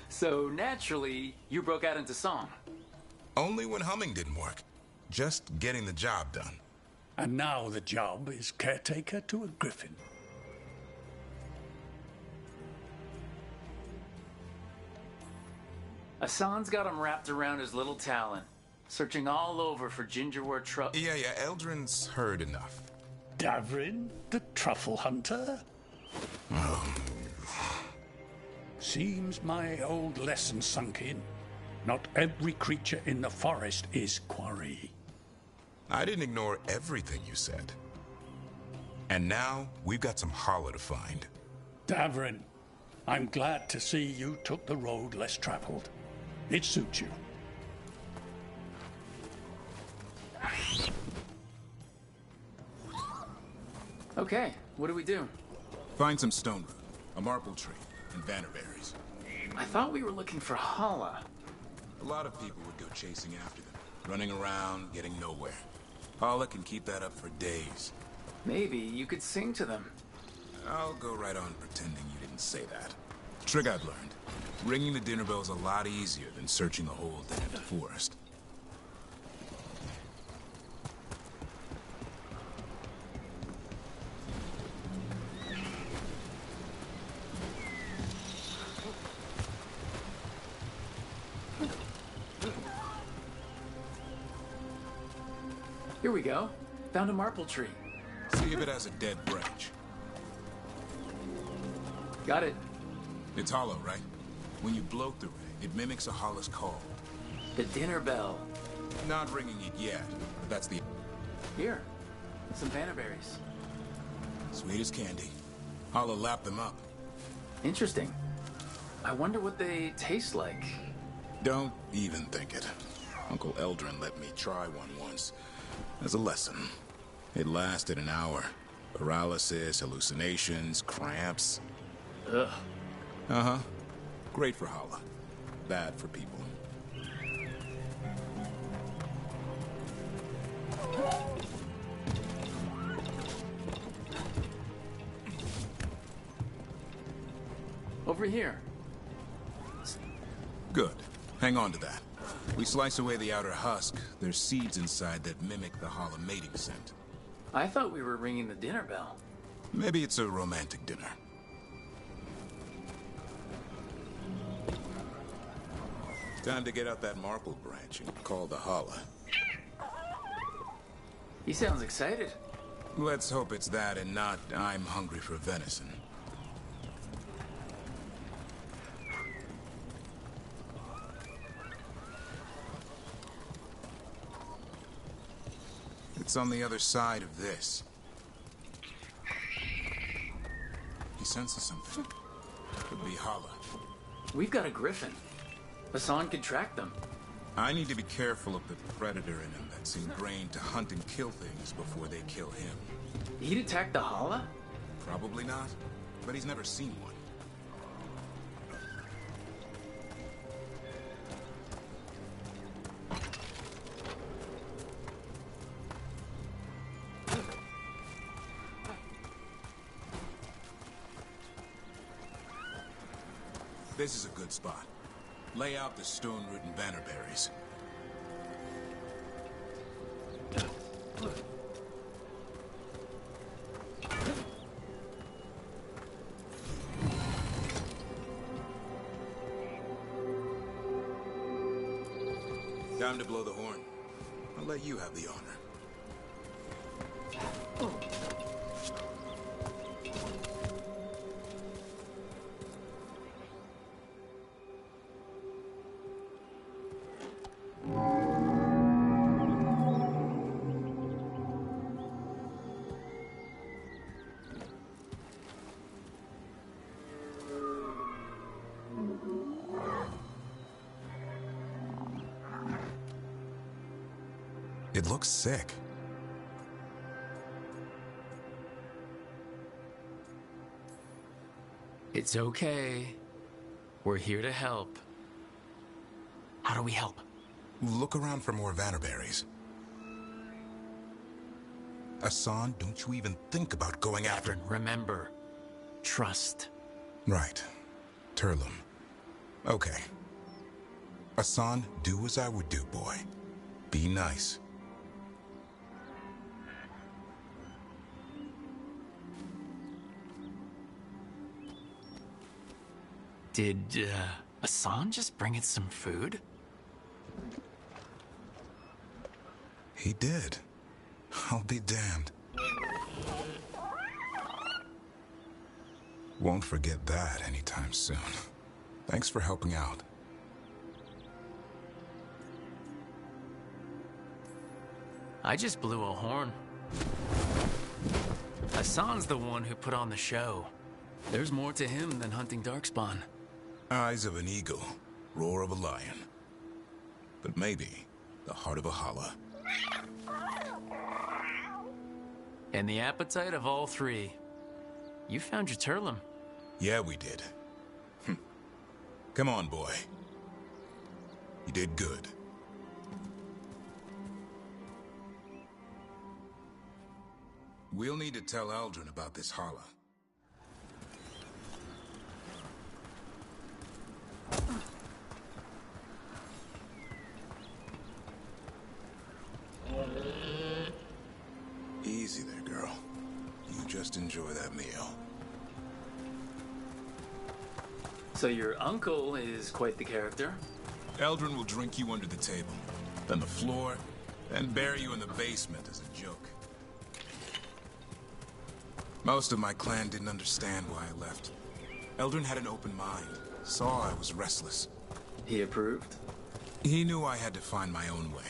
So, naturally, you broke out into song. Only when humming didn't work. Just getting the job done. And now the job is caretaker to a griffin. Hassan's got him wrapped around his little talon, searching all over for gingerwort truffle. Yeah, Eldrin's heard enough. Davrin, the truffle hunter? Oh. Seems my old lesson sunk in. Not every creature in the forest is Korey. I didn't ignore everything you said. And now, we've got some holler to find. Davrin, I'm glad to see you took the road less traveled. It suits you. Okay, what do we do? Find some stone root, a marble tree, and vannerberries. I thought we were looking for Hala. A lot of people would go chasing after them, running around, getting nowhere. Hala can keep that up for days. Maybe you could sing to them. I'll go right on pretending you didn't say that. Trick I've learned. Ringing the dinner bell's a lot easier than searching the whole damn forest. Here we go. Found a marble tree. See if it has a dead branch. Got it. It's hollow, right? When you blow through it, it mimics a hollow's call. The dinner bell. Not ringing it yet, but that's the... Here. Some bannerberries. Sweet as candy. Hollow lapped them up. Interesting. I wonder what they taste like. Don't even think it. Uncle Eldrin let me try one once. As a lesson. It lasted an hour. Paralysis, hallucinations, cramps. Ugh. Uh-huh. Great for Hala. Bad for people. Over here. Good. Hang on to that. We slice away the outer husk. There's seeds inside that mimic the Hala mating scent. I thought we were ringing the dinner bell. Maybe it's a romantic dinner. Time to get out that marble branch and call the Hala. He sounds excited. Let's hope it's that and not I'm hungry for venison. It's on the other side of this. He senses something. Could be Hala. We've got a griffin. Hassan could track them. I need to be careful of the predator in him that's ingrained to hunt and kill things before they kill him. He'd attack the Hala? Probably not, but he's never seen one. This is a good spot. Lay out the stone root and bannerberries. Time to blow the horn. I'll let you have the honor. It looks sick. It's okay. We're here to help. How do we help? Look around for more vannerberries. Hassan, don't you even think about going after... Remember, trust. Right. Turlum. Okay. Hassan, do as I would do, boy. Be nice. Did, Hassan just bring us some food? He did. I'll be damned. Won't forget that anytime soon. Thanks for helping out. I just blew a horn. Hassan's the one who put on the show. There's more to him than hunting darkspawn. Eyes of an eagle, roar of a lion. But maybe the heart of a Hala. And the appetite of all three. You found your Turlum. Yeah, we did. Come on, boy. You did good. We'll need to tell Eldrin about this Hala. Easy there, girl. You just enjoy that meal. So your uncle is quite the character. Eldrin will drink you under the table. Then the floor, and bury you in the basement as a joke. Most of my clan didn't understand why I left. Eldrin had an open mind, saw I was restless. He approved? He knew I had to find my own way,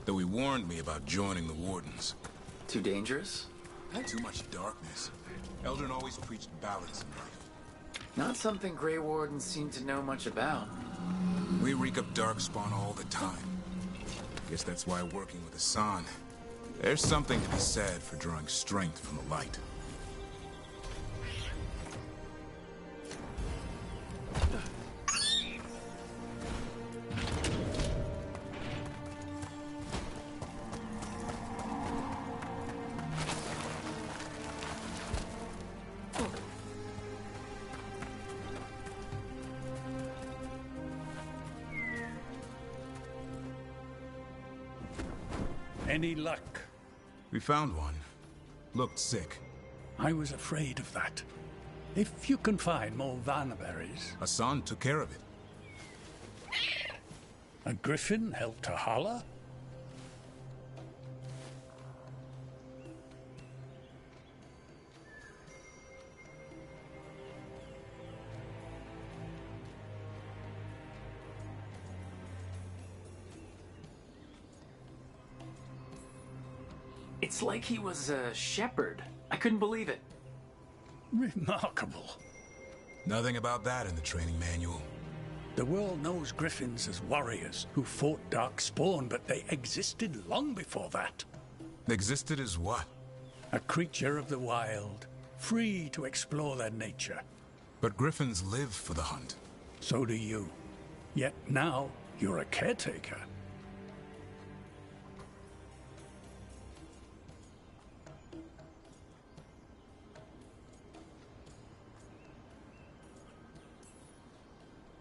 though he warned me about joining the Wardens. Too dangerous? Too much darkness. Eldrin always preached balance in life. Not something Grey Wardens seem to know much about. We reek up darkspawn all the time. Guess that's why working with Hassan, there's something to be said for drawing strength from the light. Any luck? We found one. Looked sick. I was afraid of that. If you can find more Vanaberries... Hassan took care of it. A griffin helped her holler? It's like he was a shepherd. I couldn't believe it. Remarkable. Nothing about that in the training manual. The world knows griffins as warriors who fought Darkspawn, but they existed long before that. Existed as what? A creature of the wild, free to explore their nature. But griffins live for the hunt. So do you. Yet now, you're a caretaker.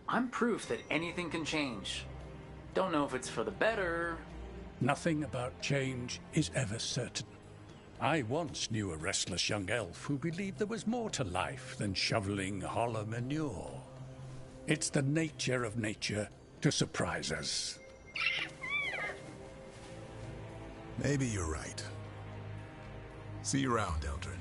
I'm proof that anything can change. Don't know if it's for the better. Nothing about change is ever certain. I once knew a restless young elf who believed there was more to life than shoveling hollow manure. It's the nature of nature to surprise us. Maybe you're right. See you around, Eldrin.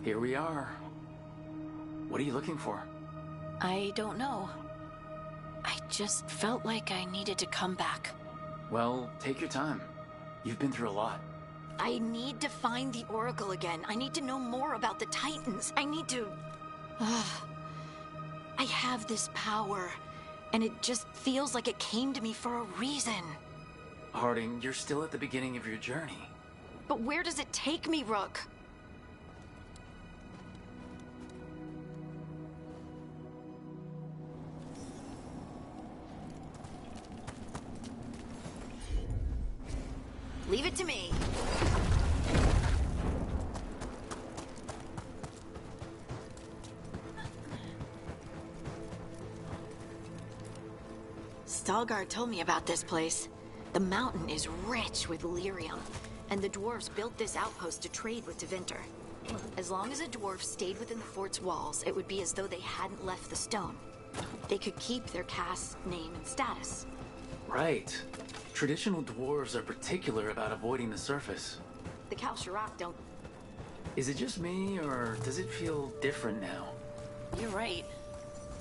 Here we are. What are you looking for? I don't know. I just felt like I needed to come back. Well, take your time. You've been through a lot. I need to find the Oracle again. I need to know more about the Titans. I need to... I have this power, and it just feels like it came to me for a reason. Harding, you're still at the beginning of your journey. But where does it take me, Rook? Leave it to me. Veilguard told me about this place. The mountain is rich with lyrium, and the dwarves built this outpost to trade with Tevinter. As long as the dwarves stayed within the fort's walls, it would be as though they hadn't left the stone. They could keep their caste, name, and status. Right. Traditional dwarves are particular about avoiding the surface. The Kalsharak don't... Is it just me, or does it feel different now? You're right.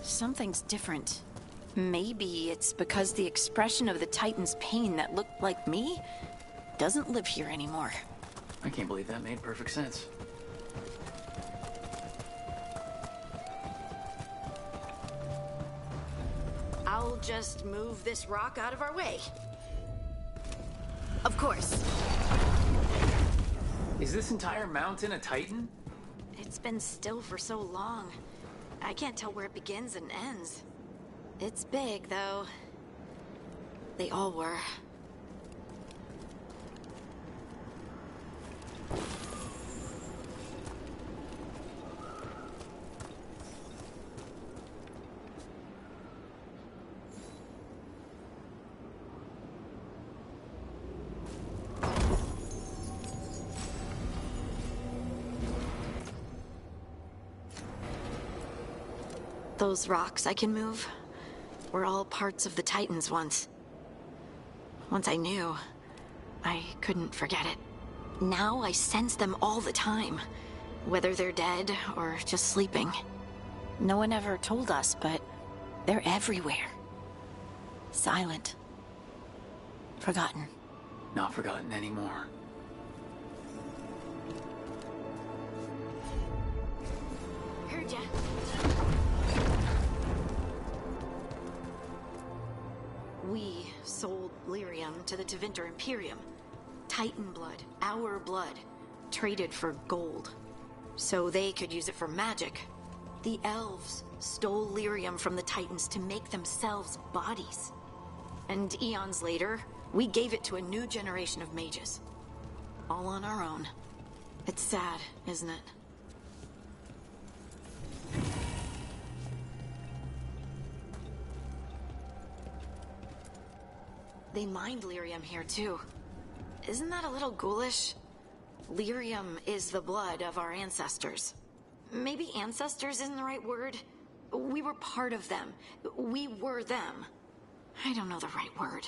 Something's different. Maybe it's because the expression of the Titan's pain that looked like me doesn't live here anymore. I can't believe that made perfect sense. I'll just move this rock out of our way. Of course. Is this entire mountain a Titan? It's been still for so long. I can't tell where it begins and ends. It's big, though. They all were. Those rocks I can move were all parts of the Titans once. Once I knew, I couldn't forget it. Now I sense them all the time, whether they're dead or just sleeping. No one ever told us, but they're everywhere. Silent. Forgotten. Not forgotten anymore. Heard ya. We sold lyrium to the Tevinter Imperium. Titan blood, our blood, traded for gold. So they could use it for magic. The elves stole lyrium from the Titans to make themselves bodies. And eons later, we gave it to a new generation of mages. All on our own. It's sad, isn't it? They mined lyrium here, too. Isn't that a little ghoulish? Lyrium is the blood of our ancestors. Maybe ancestors isn't the right word. We were part of them. We were them. I don't know the right word.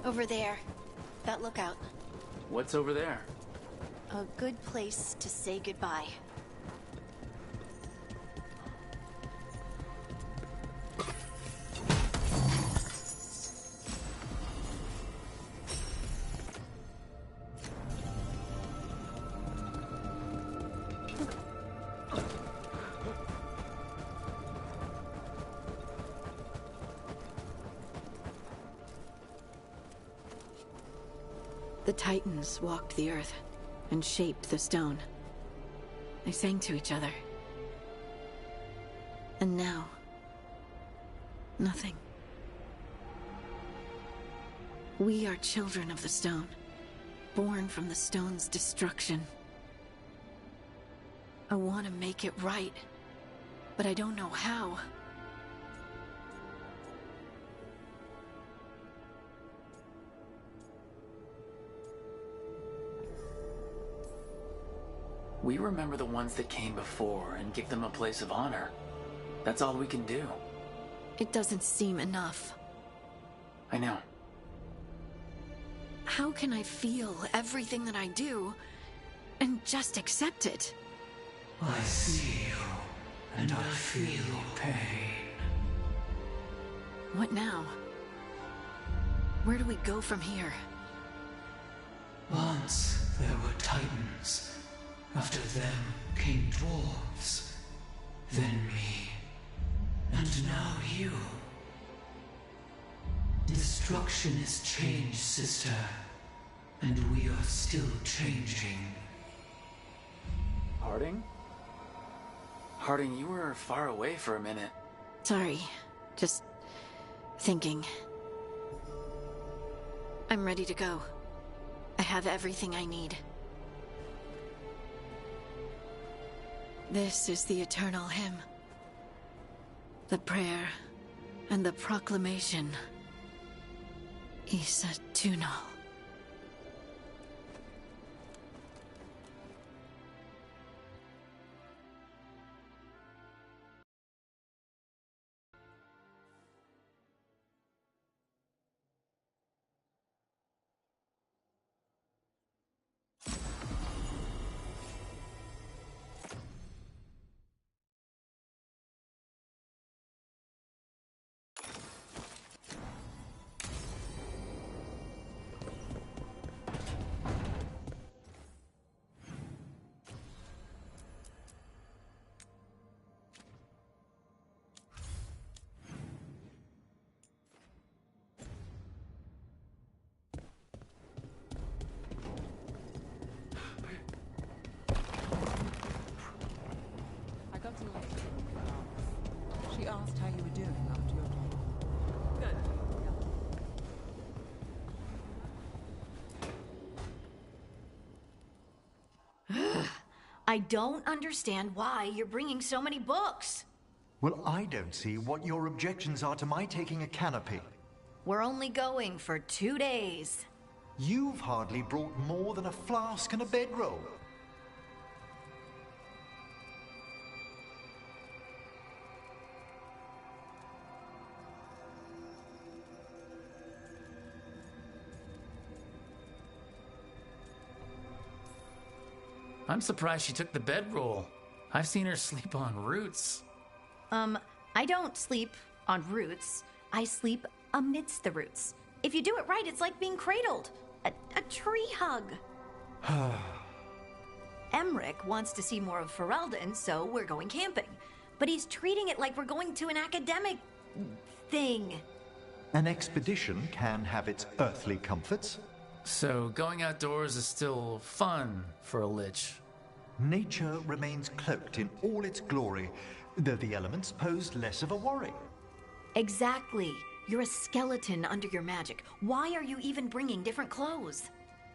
Over there. That lookout. What's over there? A good place to say goodbye. The Titans walked the earth and shaped the stone. They sang to each other. And now, nothing. We are children of the stone, born from the stone's destruction. I want to make it right, but I don't know how. We remember the ones that came before and give them a place of honor. That's all we can do. It doesn't seem enough. I know. How can I feel everything that I do and just accept it? I see you, and I feel your pain. What now? Where do we go from here? Once there were Titans. After them came dwarves, then me, and now you. Destruction is change, sister. And we are still changing. Harding? Harding, you were far away for a minute. Sorry. Just thinking. I'm ready to go. I have everything I need. This is the eternal hymn. The prayer and the proclamation. Isa Tunal. She asked how you were doing after your talk. Good. I don't understand why you're bringing so many books. Well, I don't see what your objections are to my taking a canopy. We're only going for 2 days. You've hardly brought more than a flask and a bedroll. I'm surprised she took the bedroll. I've seen her sleep on roots. I don't sleep on roots. I sleep amidst the roots. If you do it right, it's like being cradled. A tree hug. Emmerich wants to see more of Ferelden, so we're going camping. But he's treating it like we're going to an academic thing. An expedition can have its earthly comforts. So going outdoors is still fun for a lich. Nature remains cloaked in all its glory, though the elements pose less of a worry. Exactly. You're a skeleton under your magic. Why are you even bringing different clothes?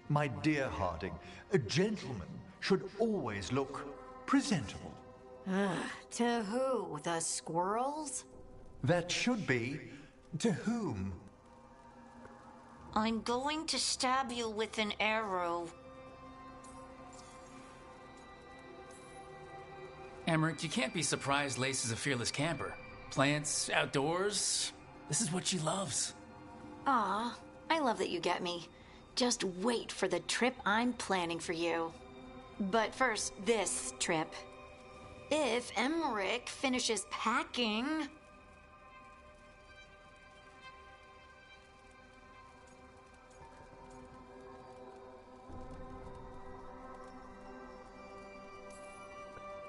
My dear Harding, a gentleman should always look presentable. To who? The squirrels? That should be to whom? I'm going to stab you with an arrow. Emmerich, you can't be surprised Lace is a fearless camper. Plants, outdoors, this is what she loves. Aw, I love that you get me. Just wait for the trip I'm planning for you. But first, this trip. If Emmerich finishes packing...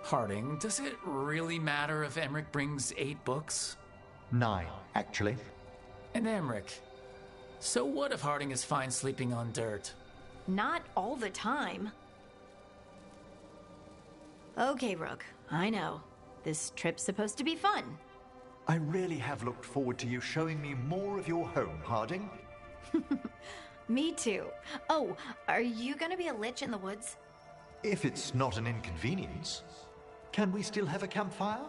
Harding, does it really matter if Emmerich brings 8 books? 9, actually. And Emmerich, so what if Harding is fine sleeping on dirt? Not all the time. Okay, Rook, I know. This trip's supposed to be fun. I really have looked forward to you showing me more of your home, Harding. Me too. Oh, are you gonna be a lich in the woods? If it's not an inconvenience. Can we still have a campfire?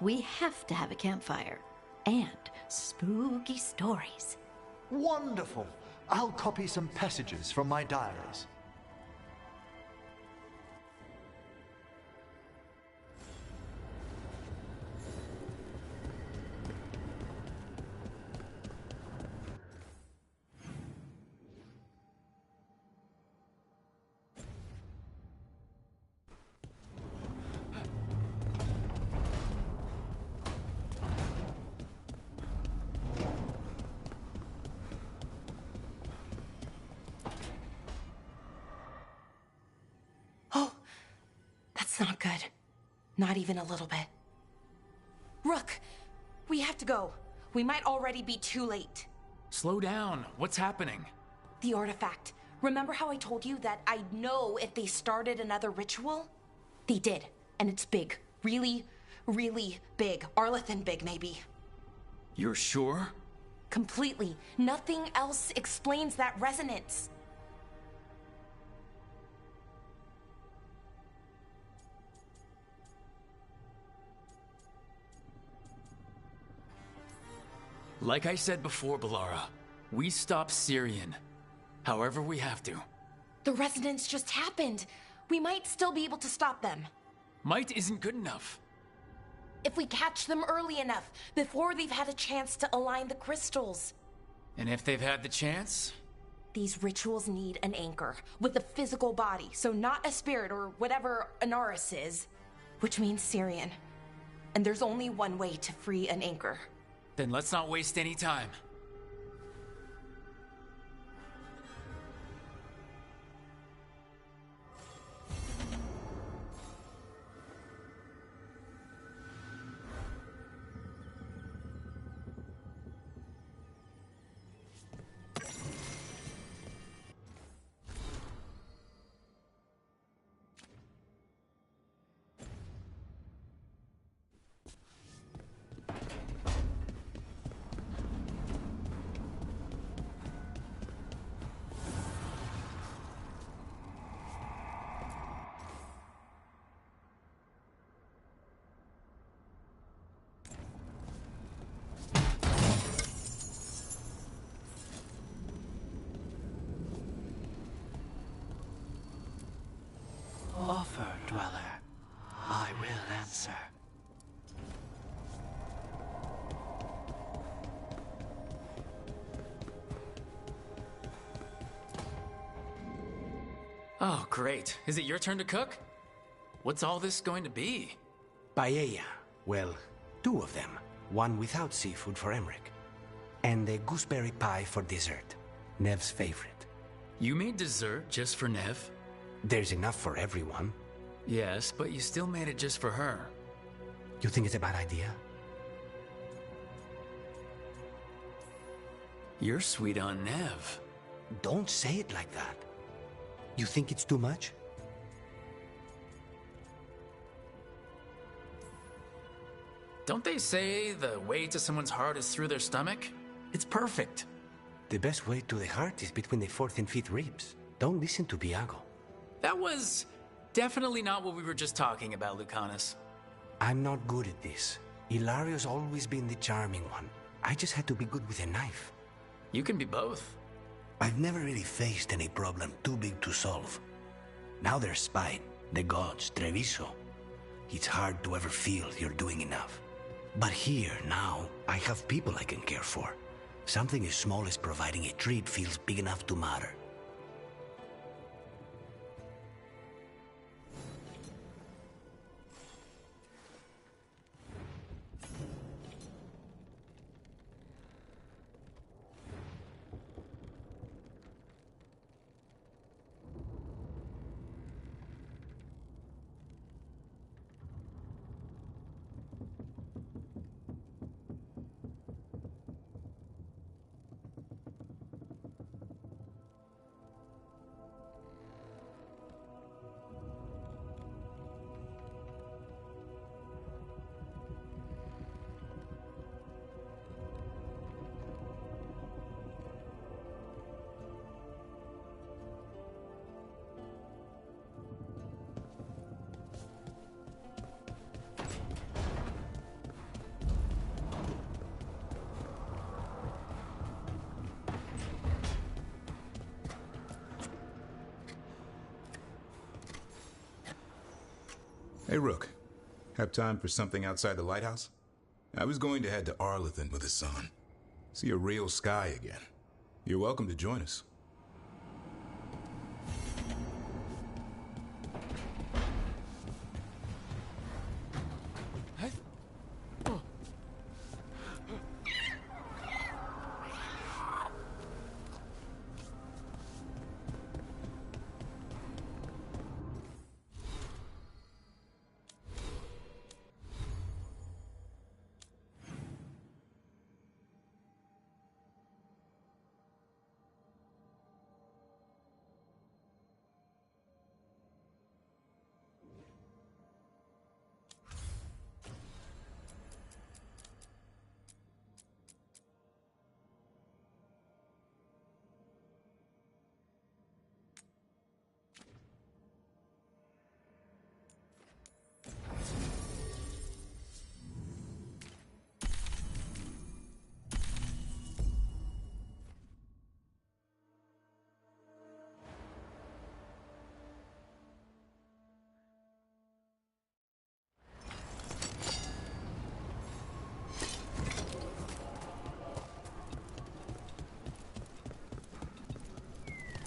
We have to have a campfire. And spooky stories. Wonderful! I'll copy some passages from my diaries. Not good. Not even a little bit. Rook, we have to go. We might already be too late. Slow down. What's happening? The artifact. Remember how I told you that I'd know if they started another ritual? They did, and it's big. Really, really big. Arlethan big, maybe. You're sure? Completely. Nothing else explains that resonance. Like I said before, Balara, we stop Syrian. However we have to. The resonance just happened. We might still be able to stop them. Might isn't good enough. If we catch them early enough, before they've had a chance to align the crystals. And if they've had the chance? These rituals need an anchor, with a physical body, so not a spirit or whatever Anaris is, which means Syrian. And there's only one way to free an anchor. Then let's not waste any time. Offer, Dweller. I will answer. Oh, great. Is it your turn to cook? What's all this going to be? Paella. Well, 2 of them. One without seafood for Emmerich. And a gooseberry pie for dessert. Nev's favorite. You made dessert just for Nev? There's enough for everyone. Yes, but you still made it just for her. You think it's a bad idea? You're sweet on Nev. Don't say it like that. You think it's too much? Don't they say the way to someone's heart is through their stomach? It's perfect. The best way to the heart is between the 4th and 5th ribs. Don't listen to Biago. That was definitely not what we were just talking about, Lucanus. I'm not good at this. Hilario's always been the charming one. I just had to be good with a knife. You can be both. I've never really faced any problem too big to solve. Now there's spite, the gods, Treviso. It's hard to ever feel you're doing enough. But here, now, I have people I can care for. Something as small as providing a treat feels big enough to matter. Hey, Rook. Have time for something outside the lighthouse? I was going to head to Arlethan with the sun. See a real sky again. You're welcome to join us.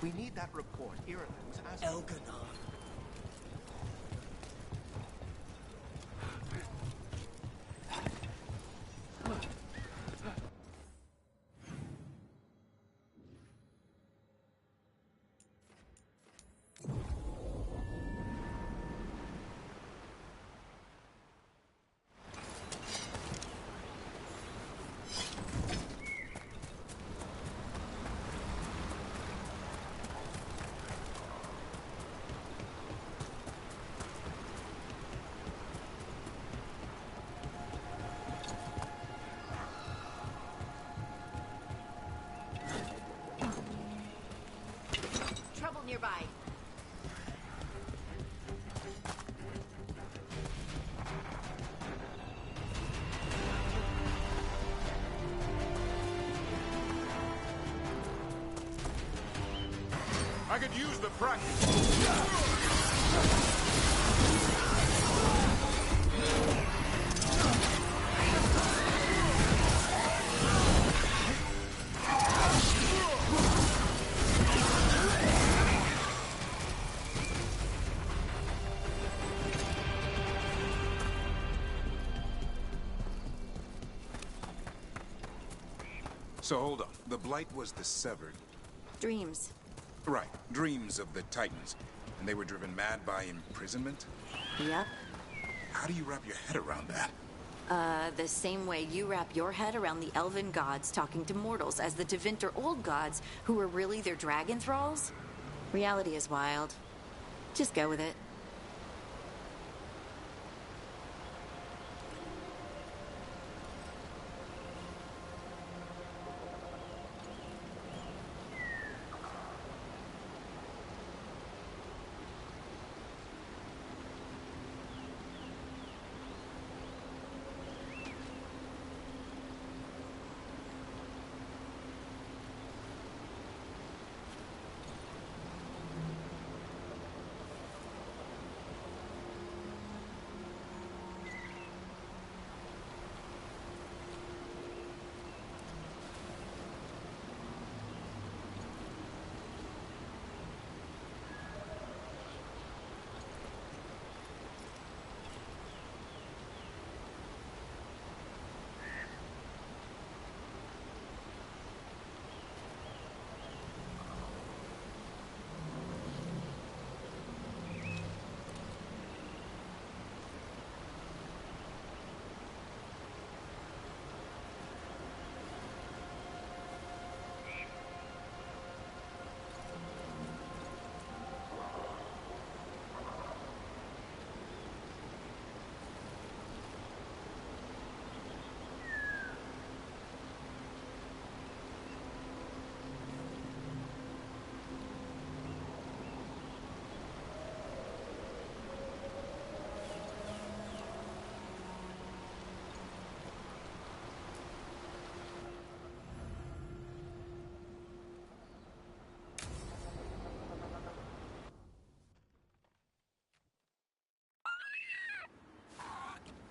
We need that report, Ireland's as Elganon. Trouble nearby. I could use the practice. So hold on. The Blight was the Severed. Dreams. Right. Dreams of the Titans. And they were driven mad by imprisonment? Yep. How do you wrap your head around that? The same way you wrap your head around the elven gods talking to mortals as the Tevinter old gods who were really their dragon thralls. Reality is wild. Just go with it.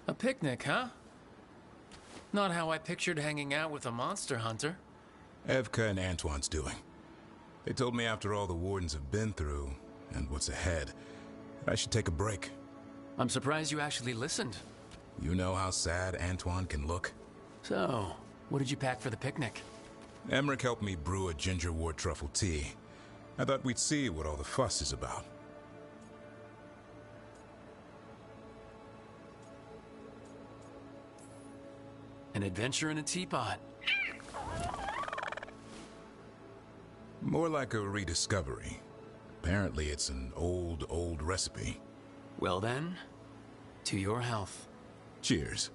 A picnic, huh? Not how I pictured hanging out with a monster hunter. Evka and Antoine's doing. They told me after all the Wardens have been through, and what's ahead, that I should take a break. I'm surprised you actually listened. You know how sad Antoine can look? So, what did you pack for the picnic? Emmerich helped me brew a gingerwort truffle tea. I thought we'd see what all the fuss is about. An adventure in a teapot. More like a rediscovery. Apparently it's an old recipe. Well then, to your health. Cheers.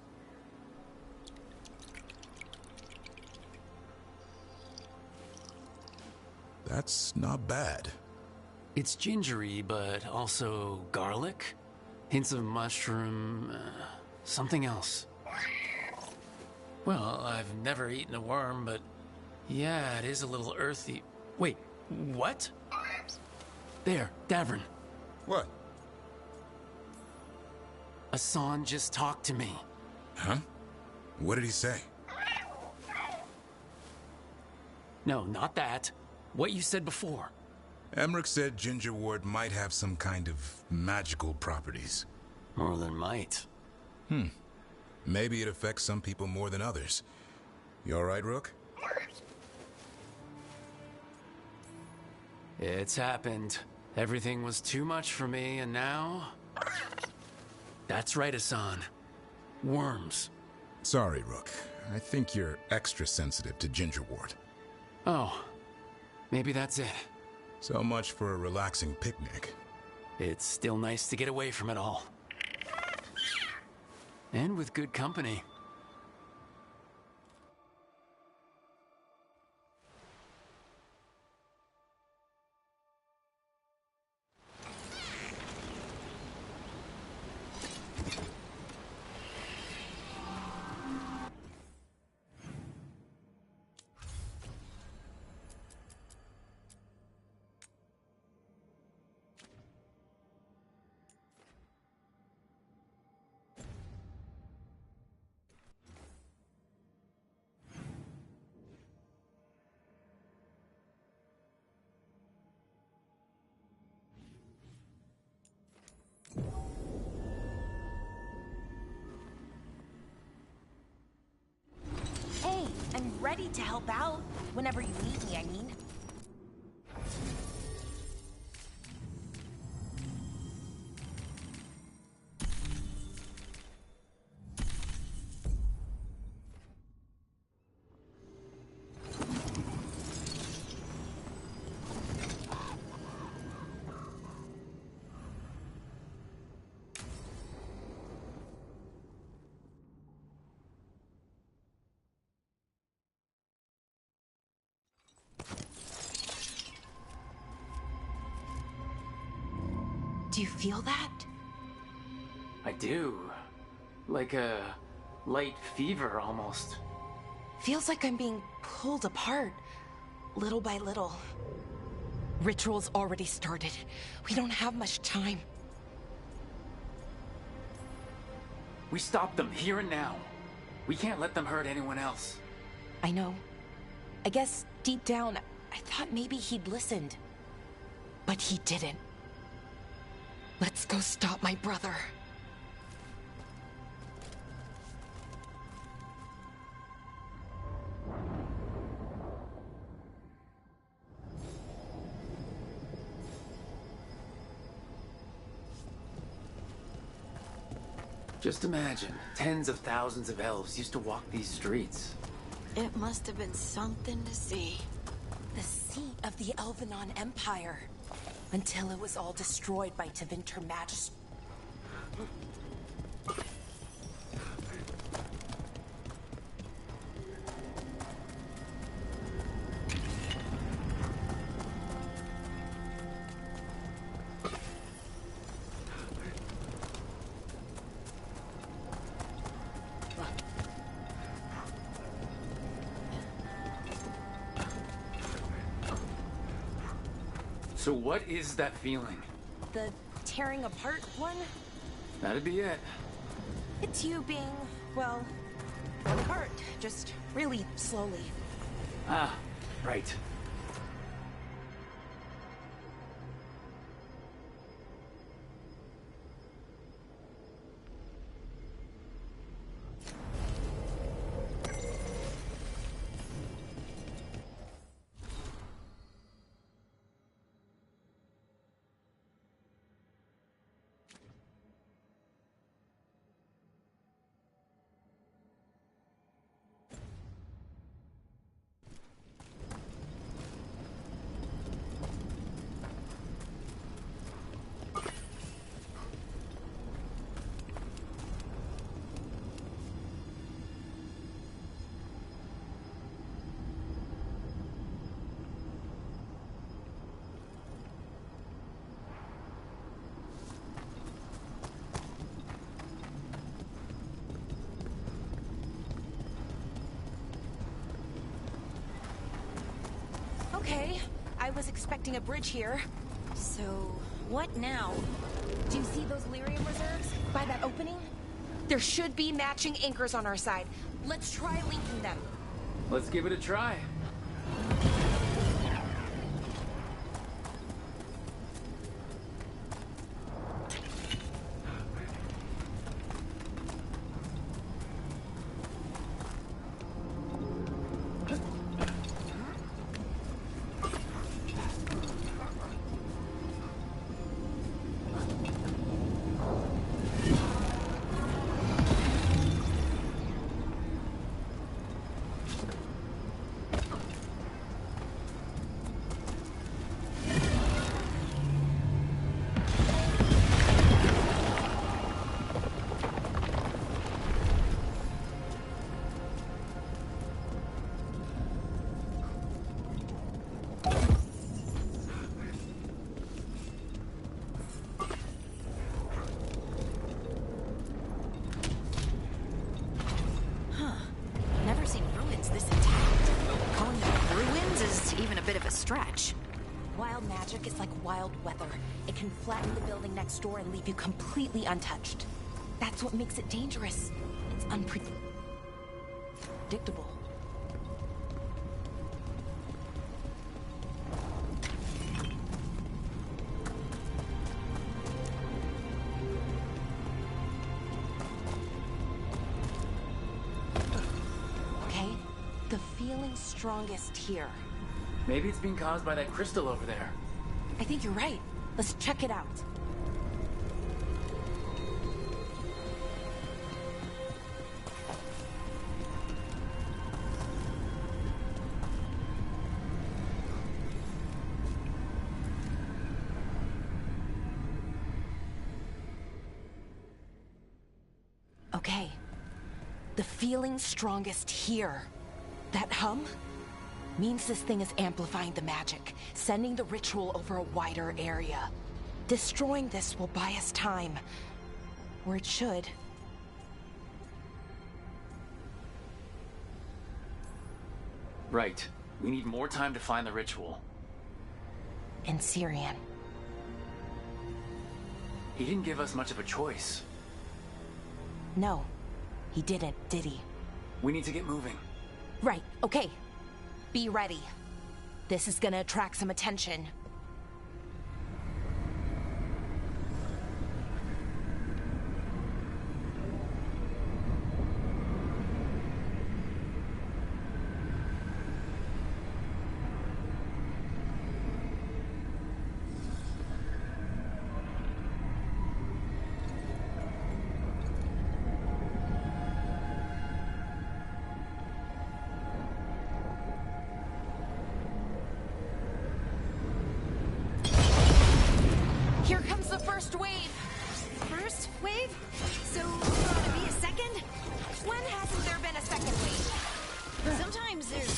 That's not bad. It's gingery, but also garlic, hints of mushroom, something else. Well, I've never eaten a worm, but yeah, it is a little earthy. Wait, what? There, Davrin. What? Asan just talked to me. Huh? What did he say? No, not that. What you said before. Emmerich said Ginger Ward might have some kind of magical properties. More than might. Maybe it affects some people more than others. You all right, Rook? It's happened. Everything was too much for me, and now... That's right, Hassan. Worms. Sorry, Rook. I think you're extra sensitive to Ginger Ward. Oh, maybe that's it. So much for a relaxing picnic. It's still nice to get away from it all. And with good company. Hey, I'm ready to help out. Whenever you need me, I mean. Do you feel that? I do. Like a light fever, almost. Feels like I'm being pulled apart, little by little. Ritual's already started. We don't have much time. We stop them here and now. We can't let them hurt anyone else. I know. I guess deep down, I thought maybe he'd listened. But he didn't. Let's go stop my brother. Just imagine, tens of thousands of elves used to walk these streets. It must have been something to see. The seat of the Elvenon Empire. Until it was all destroyed by Tevinter Magis. So what is that feeling? The tearing apart one? That'd be it. It's you being, well, apart. Just really slowly. Ah, right. Okay, I was expecting a bridge here. So, what now? Do you see those lyrium reserves by that opening? There should be matching anchors on our side. Let's try linking them. Let's give it a try. Wild magic is like wild weather. It can flatten the building next door and leave you completely untouched. That's what makes it dangerous. It's unpredictable. Okay, the feeling's strongest here. Maybe it's being caused by that crystal over there. I think you're right. Let's check it out. Okay. The feeling's strongest here. That hum means this thing is amplifying the magic, sending the ritual over a wider area. Destroying this will buy us time. Or it should. Right. We need more time to find the ritual. In Syrian. He didn't give us much of a choice. No, he didn't, did he? We need to get moving. Right, okay. Be ready. This is gonna attract some attention. Here comes the first wave. First wave? So, there ought to be a second? When hasn't there been a second wave? Sometimes there's,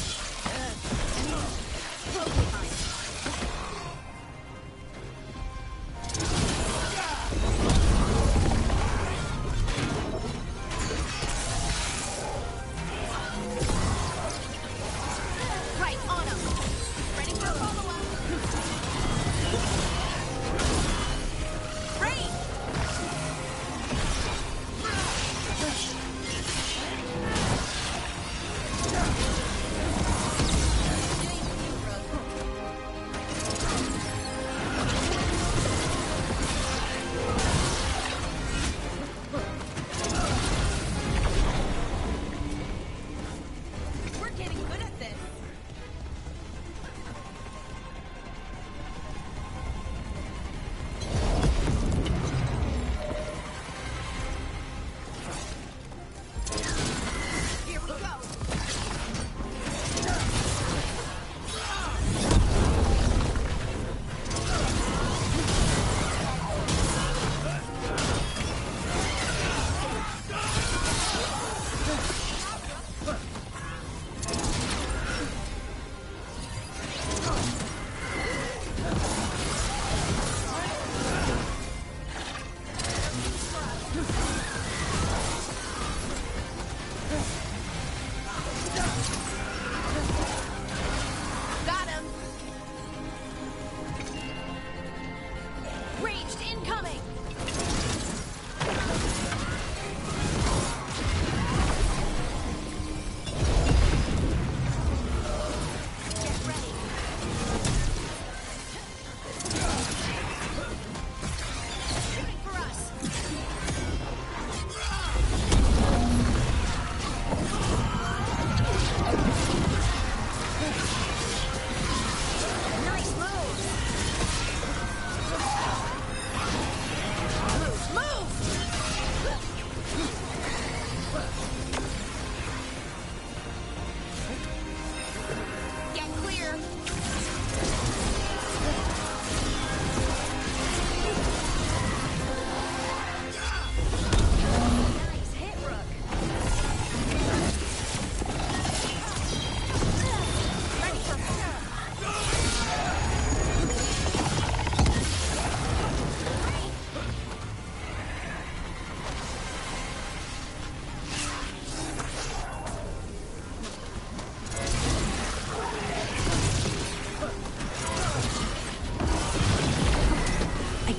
totally fine. Right, on him. Ready for a follow-up. Great! We're getting good at this. Here we go. Got him. Ranged incoming. Get ready. Waiting for us. Nice move.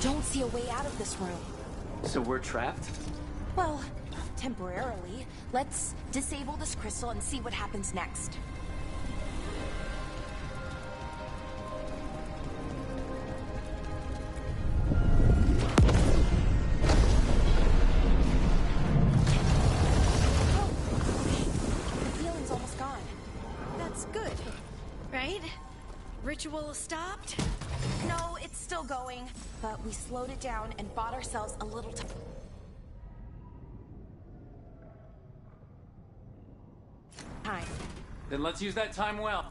don't see a way out of this room. So we're trapped? Well, temporarily. Let's disable this crystal and see what happens next. Ritual stopped? No, it's still going. But we slowed it down and bought ourselves a little time. Then let's use that time well.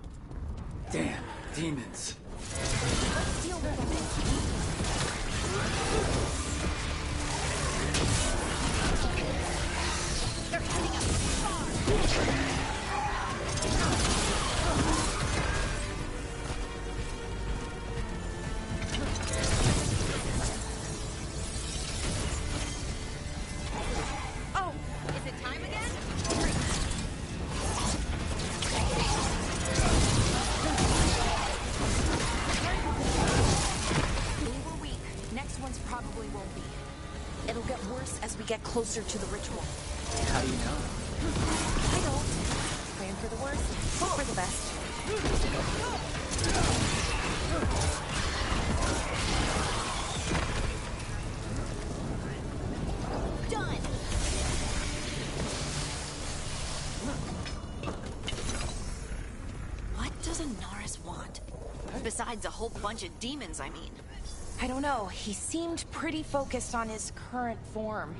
Damn, demons. Let's deal with them. They're hitting us hard. Get closer to the ritual. How do you know? I don't. Plan for the worst, hope for the best. Done! What does Anaris want? Besides a whole bunch of demons, I mean. I don't know. He seemed pretty focused on his current form.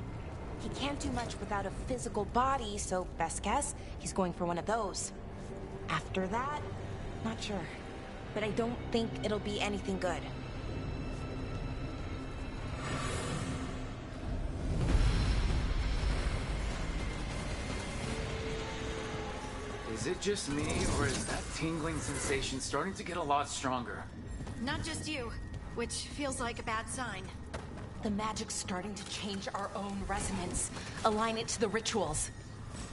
He can't do much without a physical body, so best guess, he's going for one of those. After that, not sure. But I don't think it'll be anything good. Is it just me, or is that tingling sensation starting to get a lot stronger? Not just you, which feels like a bad sign. The magic's starting to change our own resonance. Align it to the rituals.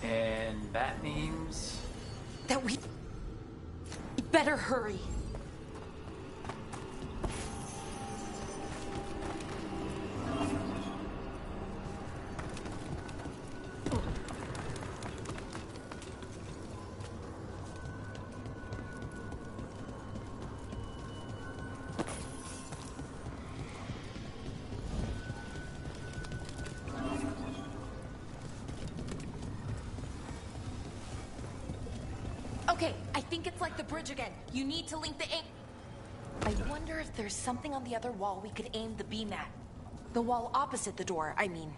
And that means... that we better hurry. Okay, I think it's like the bridge again. You need to link the aim. I wonder if there's something on the other wall we could aim the beam at. The wall opposite the door, I mean.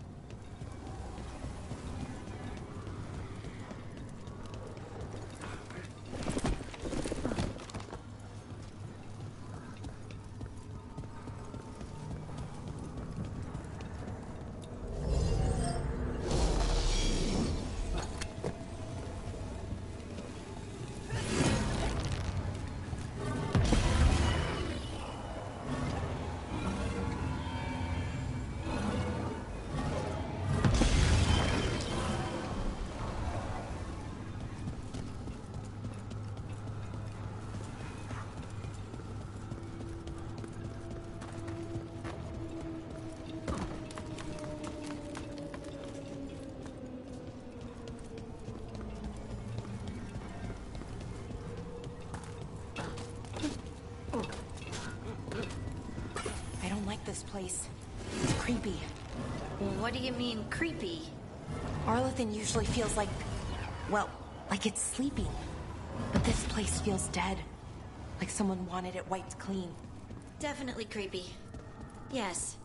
This place. It's creepy. What do you mean, creepy? Arlathan usually feels like... well, like it's sleeping. But this place feels dead. Like someone wanted it wiped clean. Definitely creepy. Yes.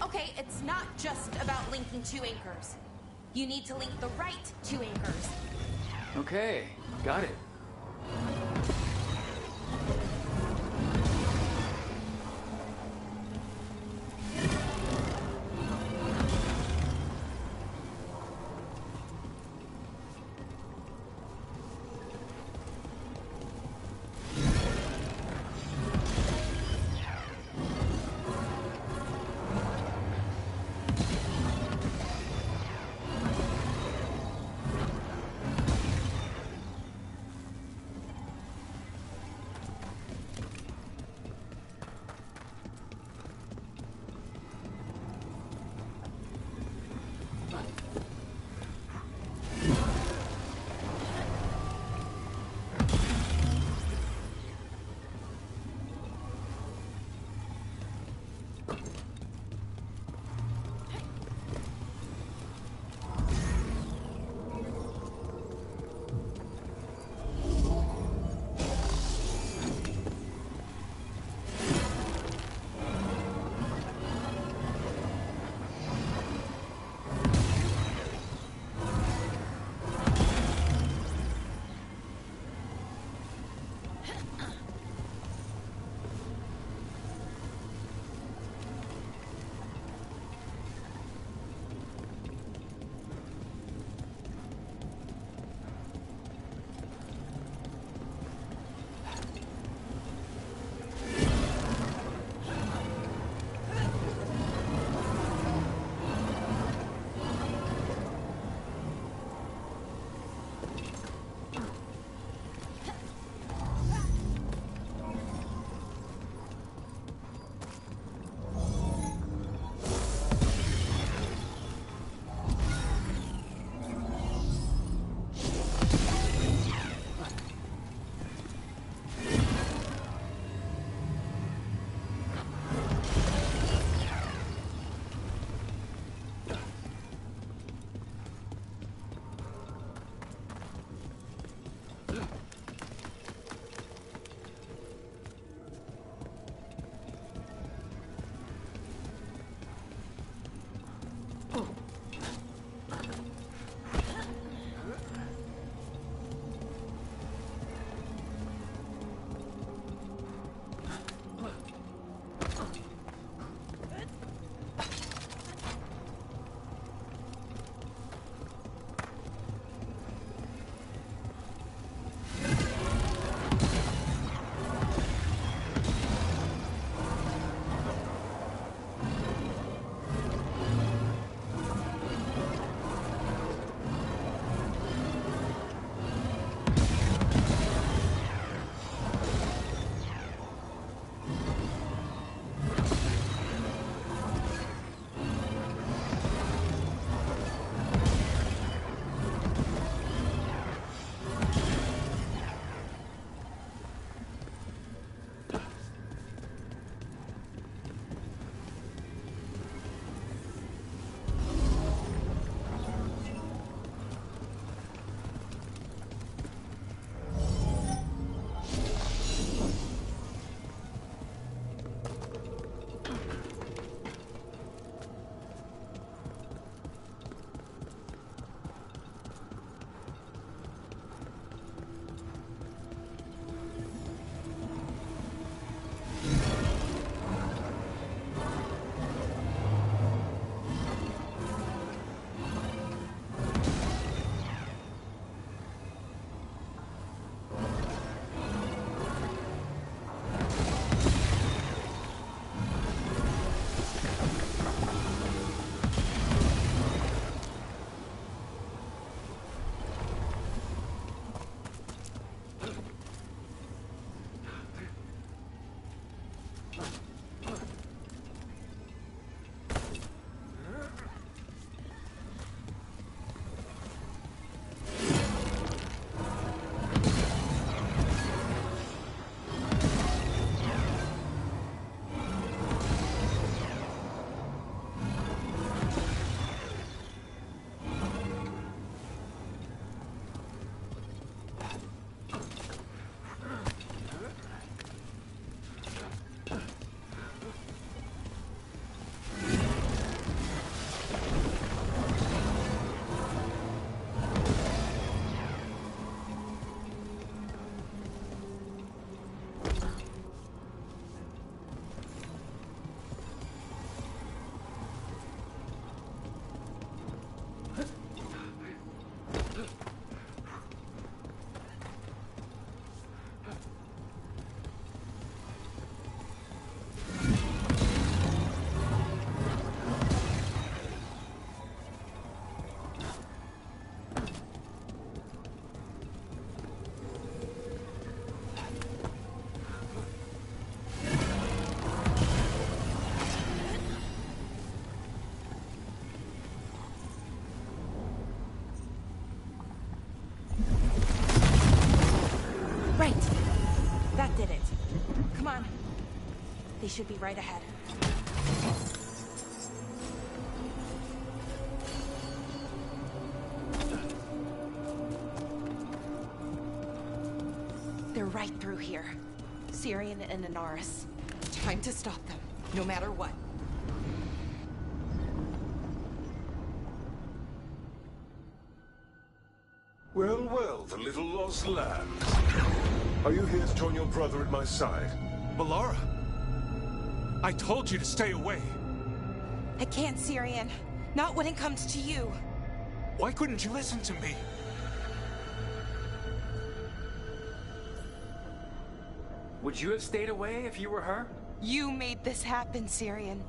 Okay, it's not just about linking two anchors. You need to link the right two anchors. Okay, got it. They should be right ahead. They're right through here. Syrian and Inaris. Time to stop them, no matter what. Well, well, the little lost lamb. Are you here to join your brother at my side? Balara! I told you to stay away! I can't, Syrian. Not when it comes to you. Why couldn't you listen to me? Would you have stayed away if you were her? You made this happen, Syrian.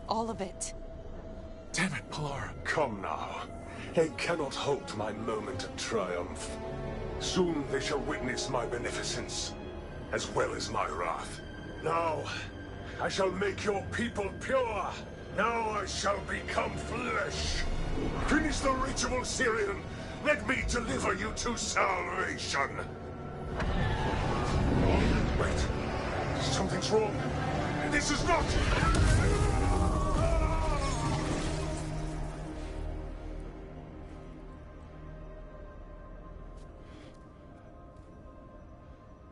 All of it. Damn it, Balara. Come now. They cannot halt my moment of triumph. Soon they shall witness my beneficence, as well as my wrath. Now, I shall make your people pure. Now I shall become flesh. Finish the ritual, Syrian. Let me deliver you to salvation. Wait. Something's wrong. This is not...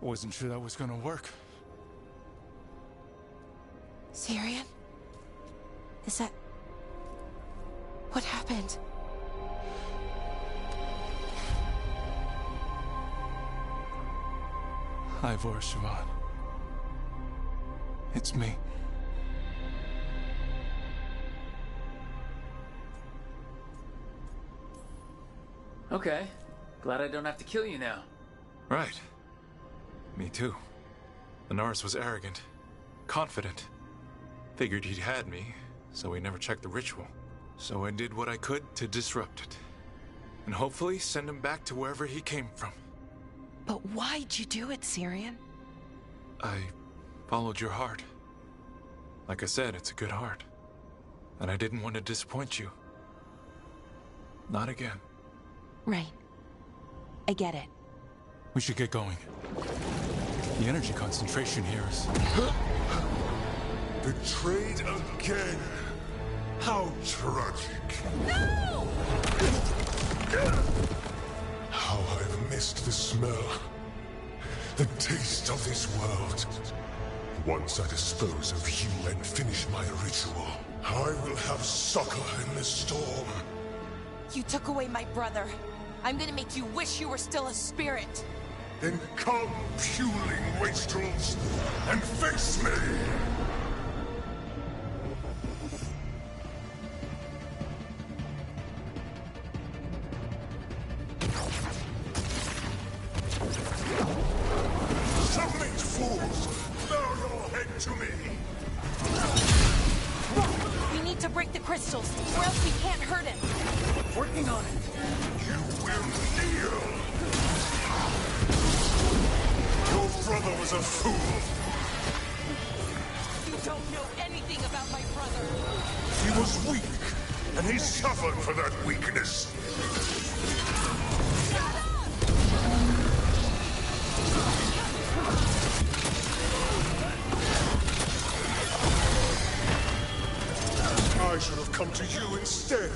Wasn't sure that was gonna work. Syrian? Is that... What happened? Ivor Siobhan. It's me. Okay. Glad I don't have to kill you now. Right. Me too. Anaris was arrogant, confident. Figured he'd had me, so he never checked the ritual. So I did what I could to disrupt it. And hopefully send him back to wherever he came from. But why'd you do it, Syrian? I followed your heart. Like I said, it's a good heart. And I didn't want to disappoint you. Not again. Right. I get it. We should get going. The energy concentration here is... Betrayed again. How tragic. No! How I've missed the smell. The taste of this world. Once I dispose of you and finish my ritual, I will have succor in the storm. You took away my brother. I'm gonna make you wish you were still a spirit. Then come, puling wastrels, and face me! Submit, fools! Bow your head to me! We need to break the crystals, or else we can't hurt him. Working on it. You will kneel! Your brother was a fool! You don't know anything about my brother! He was weak, and he suffered for that weakness! I should have come to you instead.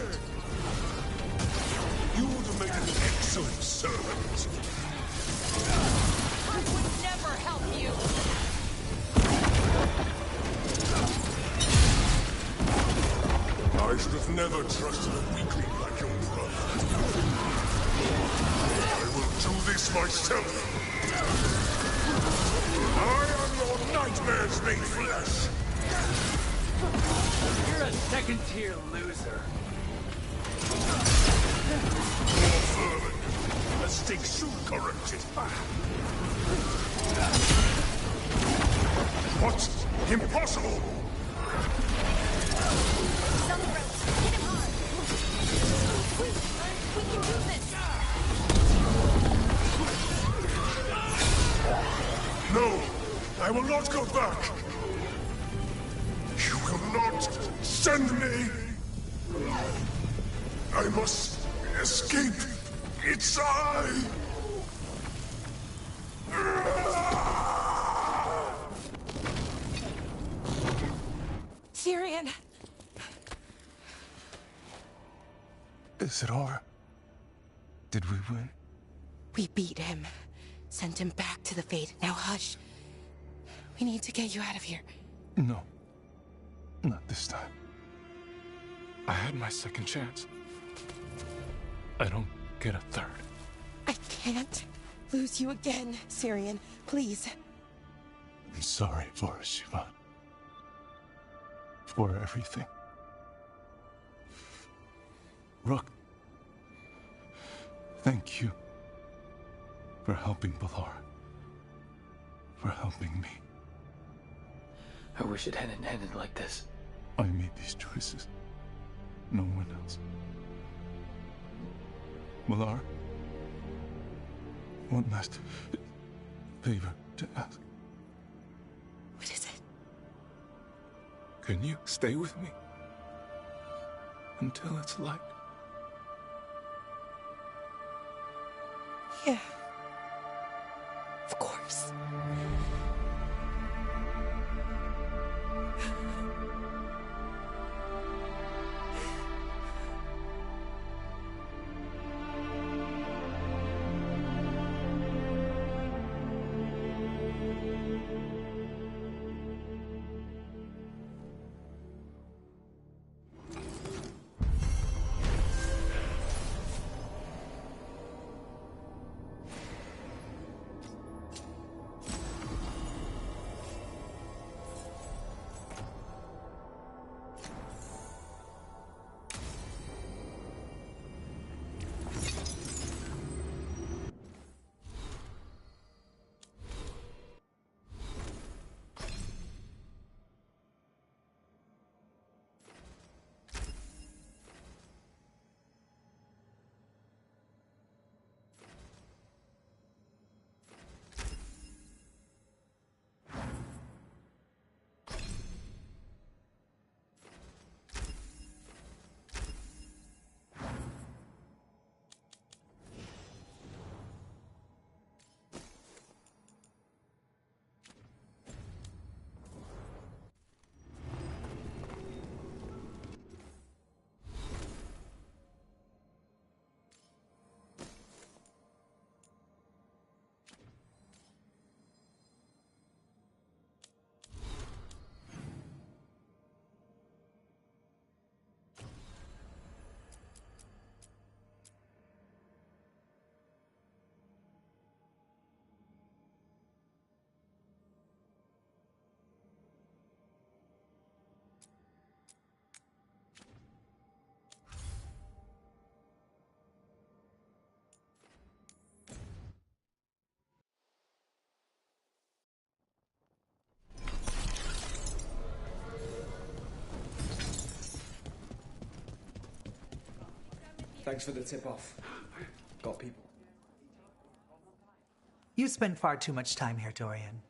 You would have made an excellent servant. I would never help you! I should have never trusted a weakling like your brother. I will do this myself. I am your nightmares made flesh. You're a second-tier loser. More vermin. A stink soon corrected. What? Impossible! He's on the ropes. Hit him hard. We can do this. No! I will not go back! You will not send me! I must escape! It's I! Syrian! Is it over? Did we win? We beat him. Sent him back to the Fate. Now hush. We need to get you out of here. No. Not this time. I had my second chance. I don't get a third. I can't lose you again, Syrian. Please. I'm sorry for Siobhan. For everything. Rook. Thank you. For helping Balar. For helping me. I wish it hadn't ended like this. I made these choices. No one else. Balar. One last favor to ask. What is it? Can you stay with me? Until it's light? Yeah. Of course. Thanks for the tip-off. Got people. You spend far too much time here, Dorian.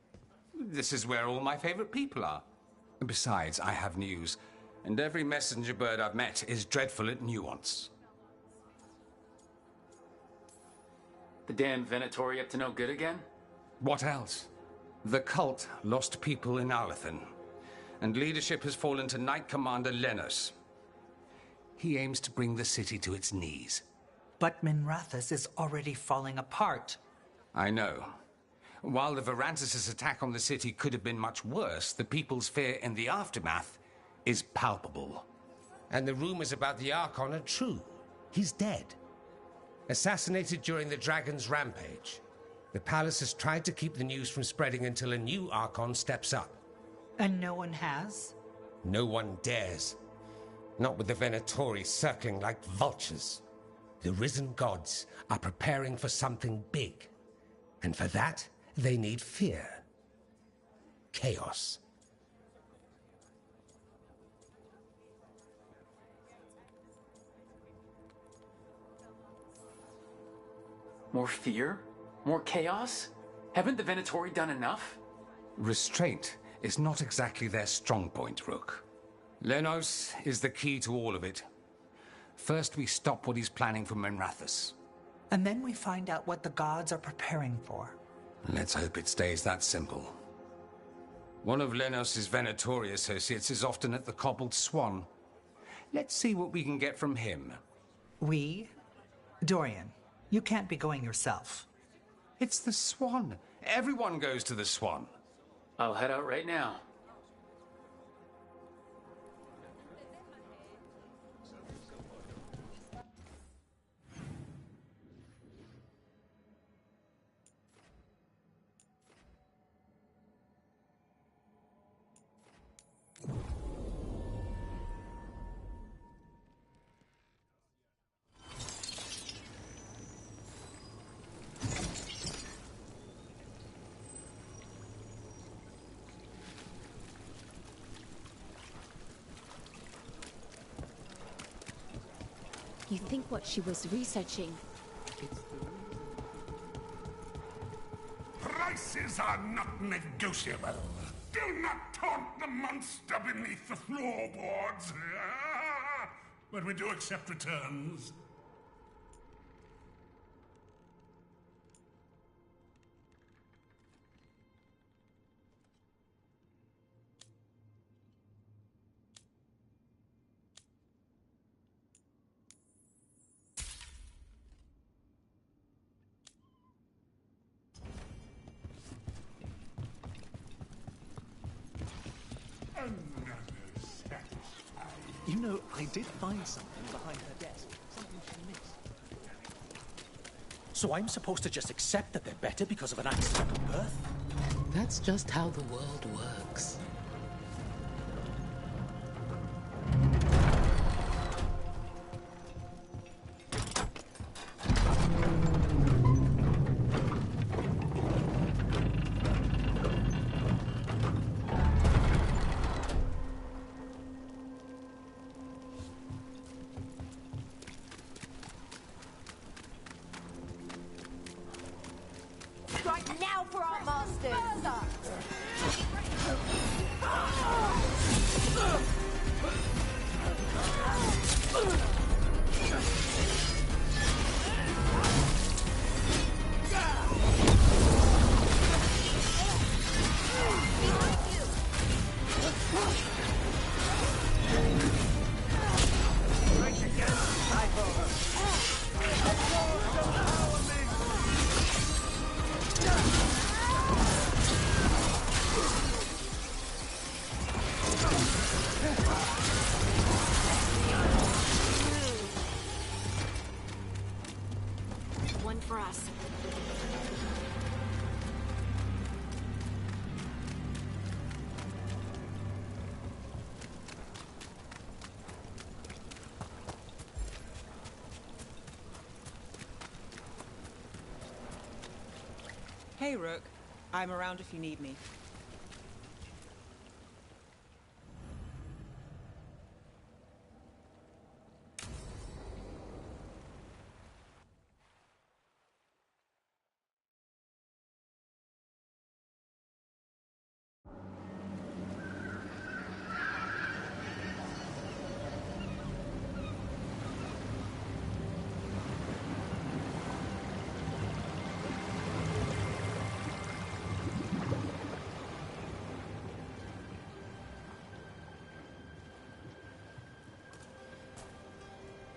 This is where all my favorite people are. Besides, I have news, and every messenger bird I've met is dreadful at nuance. The damn Venatori up to no good again? What else? The cult lost people in Arlathan, and leadership has fallen to Knight Commander Lenos. He aims to bring the city to its knees. But Minrathous is already falling apart. I know. While the Varantis' attack on the city could have been much worse, the people's fear in the aftermath is palpable. And the rumors about the Archon are true. He's dead. Assassinated during the Dragon's rampage. The palace has tried to keep the news from spreading until a new Archon steps up. And no one has? No one dares. Not with the Venatori circling like vultures. The risen gods are preparing for something big. And for that, they need fear. Chaos. More fear? More chaos? Haven't the Venatori done enough? Restraint is not exactly their strong point, Rook. Lenos is the key to all of it. First, we stop what he's planning for Minrathous. And then we find out what the gods are preparing for. Let's hope it stays that simple. One of Lenos' Venatori associates is often at the Cobbled Swan. Let's see what we can get from him. We? Dorian, you can't be going yourself. It's the Swan. Everyone goes to the Swan. I'll head out right now. You think what she was researching? Prices are not negotiable. Do not taunt the monster beneath the floorboards. But we do accept returns. You know, I did find something behind her desk. Something she missed. So I'm supposed to just accept that they're better because of an accidental birth? That's just how the world works. Right now for our masters! One for us. Hey, Rook. I'm around if you need me.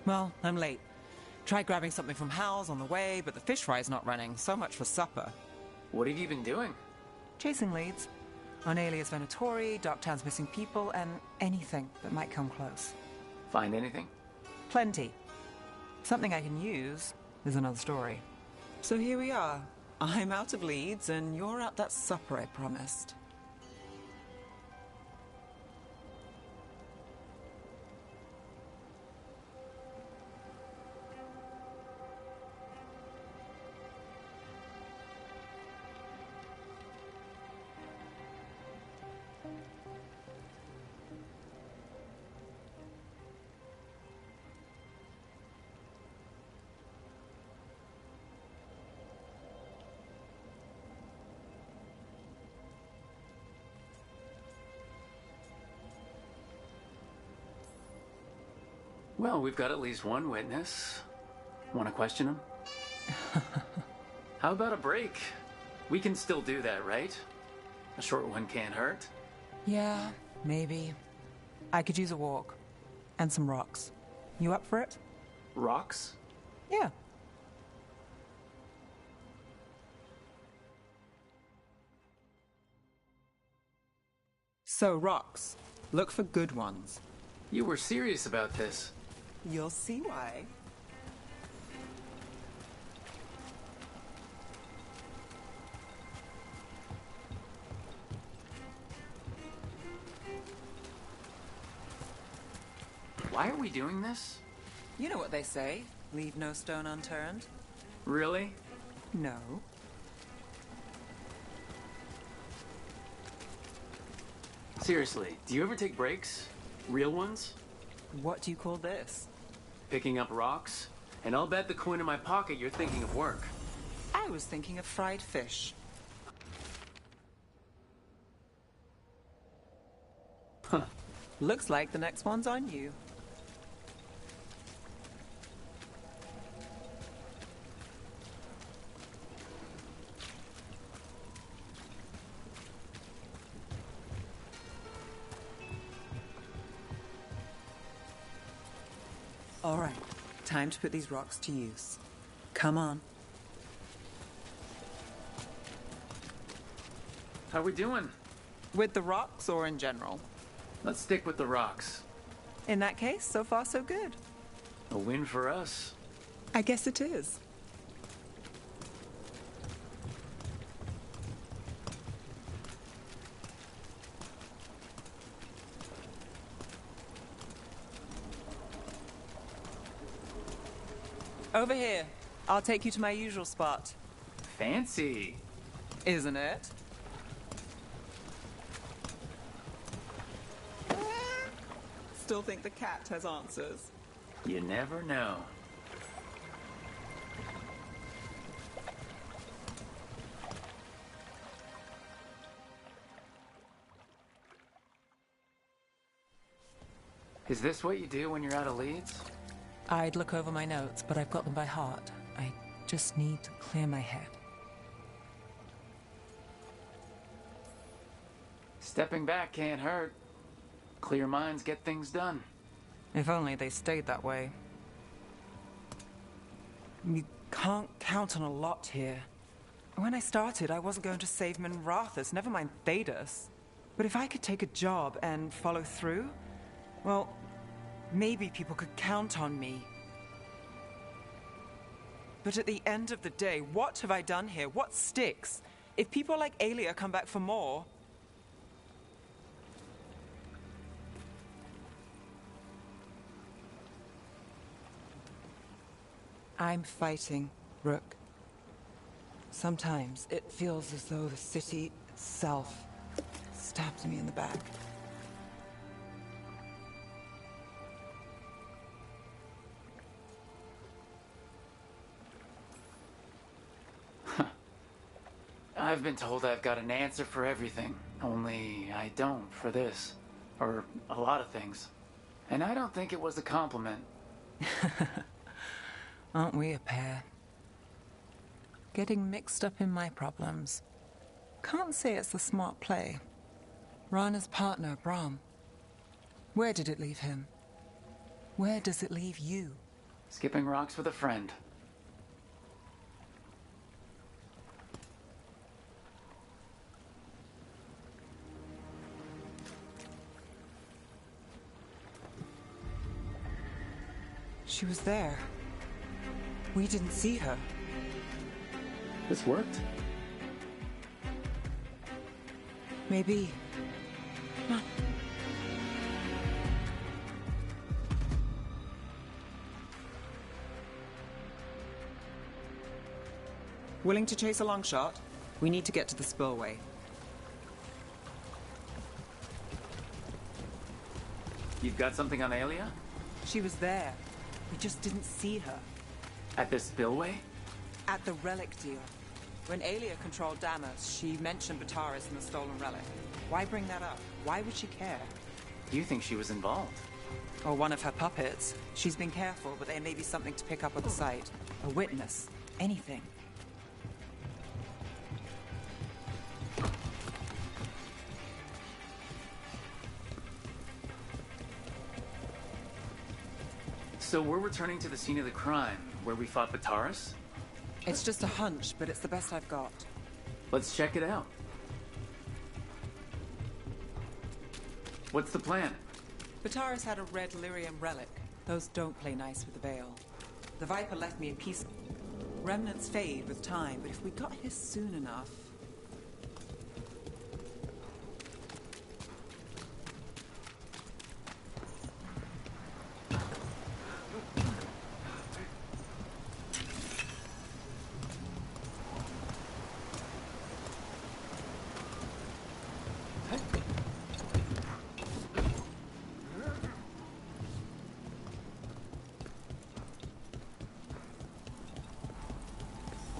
Well, I'm late. Tried grabbing something from Hal's on the way, but the fish fry's not running. So much for supper. What have you been doing? Chasing leads. On Alias Venatori, Darktown's missing people, and anything that might come close. Find anything? Plenty. Something I can use is another story. So here we are. I'm out of leads, and you're at that supper I promised. Well, we've got at least one witness. Want to question him? How about a break? We can still do that, right? A short one can't hurt. Yeah, maybe. I could use a walk. And some rocks. You up for it? Rocks? Yeah. So, rocks. Look for good ones. You were serious about this. You'll see why. Why are we doing this? You know what they say. Leave no stone unturned. Really? No. Seriously, do you ever take breaks? Real ones? What do you call this? Picking up rocks? And I'll bet the coin in my pocket you're thinking of work. I was thinking of fried fish. Huh. Looks like the next one's on you. All right, time to put these rocks to use. Come on. How we doing? With the rocks or in general? Let's stick with the rocks. In that case, so far so good. A win for us. I guess it is. Over here. I'll take you to my usual spot. Fancy. Isn't it? Still think the cat has answers. You never know. Is this what you do when you're out of leads? I'd look over my notes, but I've got them by heart. I just need to clear my head. Stepping back can't hurt. Clear minds get things done. If only they stayed that way. You can't count on a lot here. When I started, I wasn't going to save Minrathus, never mind Thedas. But if I could take a job and follow through, well, maybe people could count on me. But at the end of the day, what have I done here? What sticks? If people like Alia come back for more... I'm fighting, Rook. Sometimes it feels as though the city itself stabs me in the back. I've been told I've got an answer for everything, only I don't for this. Or a lot of things. And I don't think it was a compliment. Aren't we a pair? Getting mixed up in my problems. Can't say it's a smart play. Rana's partner, Brahm. Where did it leave him? Where does it leave you? Skipping rocks with a friend. She was there. We didn't see her. This worked? Maybe. Come on. Willing to chase a long shot? We need to get to the spillway. You've got something on Aelia? She was there. We just didn't see her. At this spillway? At the relic deal. When Aelia controlled Damas, she mentioned Bataris and the stolen relic. Why bring that up? Why would she care? You think she was involved? Or one of her puppets. She's been careful, but there may be something to pick up at the site. A witness. Anything. So we're returning to the scene of the crime, where we fought Bataris? It's just a hunch, but it's the best I've got. Let's check it out. What's the plan? Bataris had a red lyrium relic. Those don't play nice with the Veil. The Viper left me a piece. Remnants fade with time, but if we got here soon enough...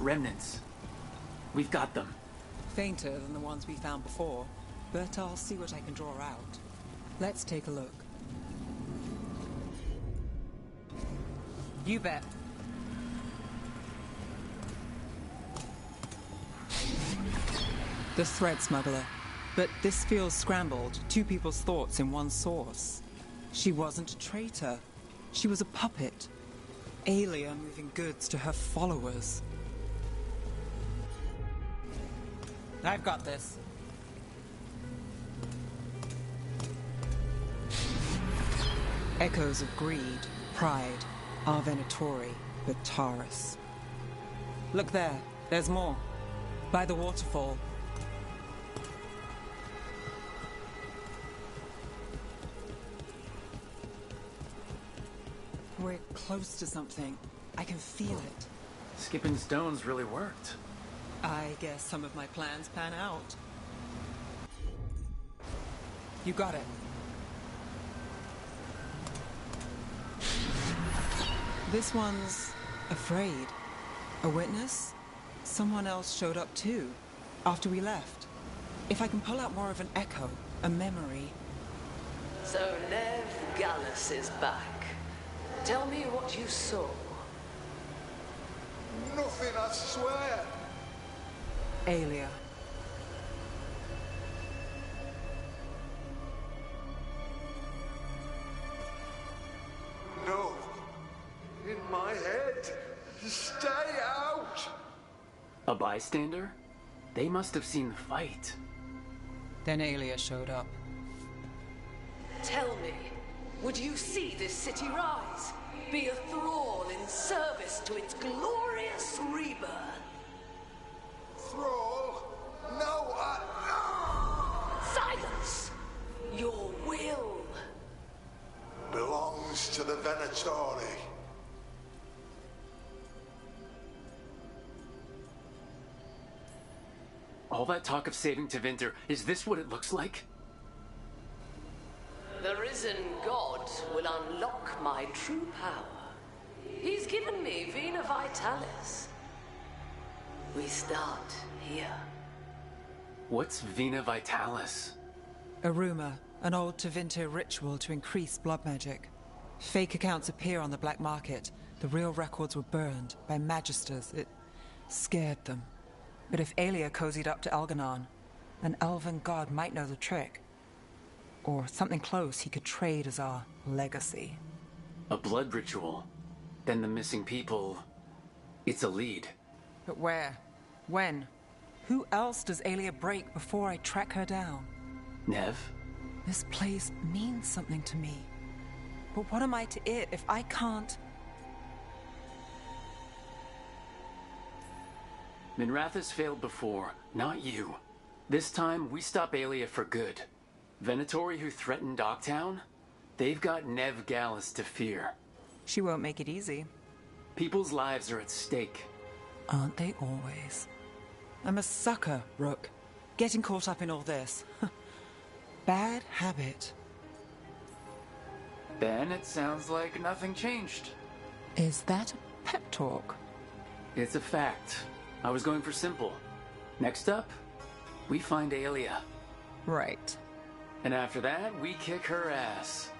Remnants. We've got them. Fainter than the ones we found before, but I'll see what I can draw out. Let's take a look. You bet. The thread smuggler. But this feels scrambled. Two people's thoughts in one source. She wasn't a traitor. She was a puppet. Aelia moving goods to her followers. I've got this. Echoes of greed, pride, our Venatori, Bataris. Look there, there's more. By the waterfall. We're close to something. I can feel it. Skipping stones really worked. I guess some of my plans pan out. You got it. This one's afraid. A witness? Someone else showed up too, after we left. If I can pull out more of an echo, a memory... So Nev Gallus is back. Tell me what you saw. Nothing, I swear. Aelia. No. In my head. Stay out! A bystander? They must have seen the fight. Then Aelia showed up. Tell me, would you see this city rise? Be a thrall in service to its glorious rebirth? Thrall? No, Silence! Your will belongs to the Venatori. All that talk of saving Tevinter, is this what it looks like? The risen god will unlock my true power. He's given me Vina Vitalis. We start here. What's Vina Vitalis? A rumor, an old Tevinter ritual to increase blood magic. Fake accounts appear on the black market. The real records were burned by magisters. It scared them. But if Aelia cozied up to Algernon, an elven god might know the trick. Or something close he could trade as our legacy. A blood ritual. then the missing people... It's a lead. But where? When? Who else does Aelia break before I track her down? Nev? This place means something to me. But what am I to it if I can't... Minrathous failed before, not you. This time, we stop Aelia for good. Venatori who threatened Docktown? They've got Nev Gallus to fear. She won't make it easy. People's lives are at stake. Aren't they always? I'm a sucker, Rook. Getting caught up in all this. Bad habit. Then it sounds like nothing changed. Is that a pep talk? It's a fact. I was going for simple. Next up, we find Aelia. Right. And after that, we kick her ass.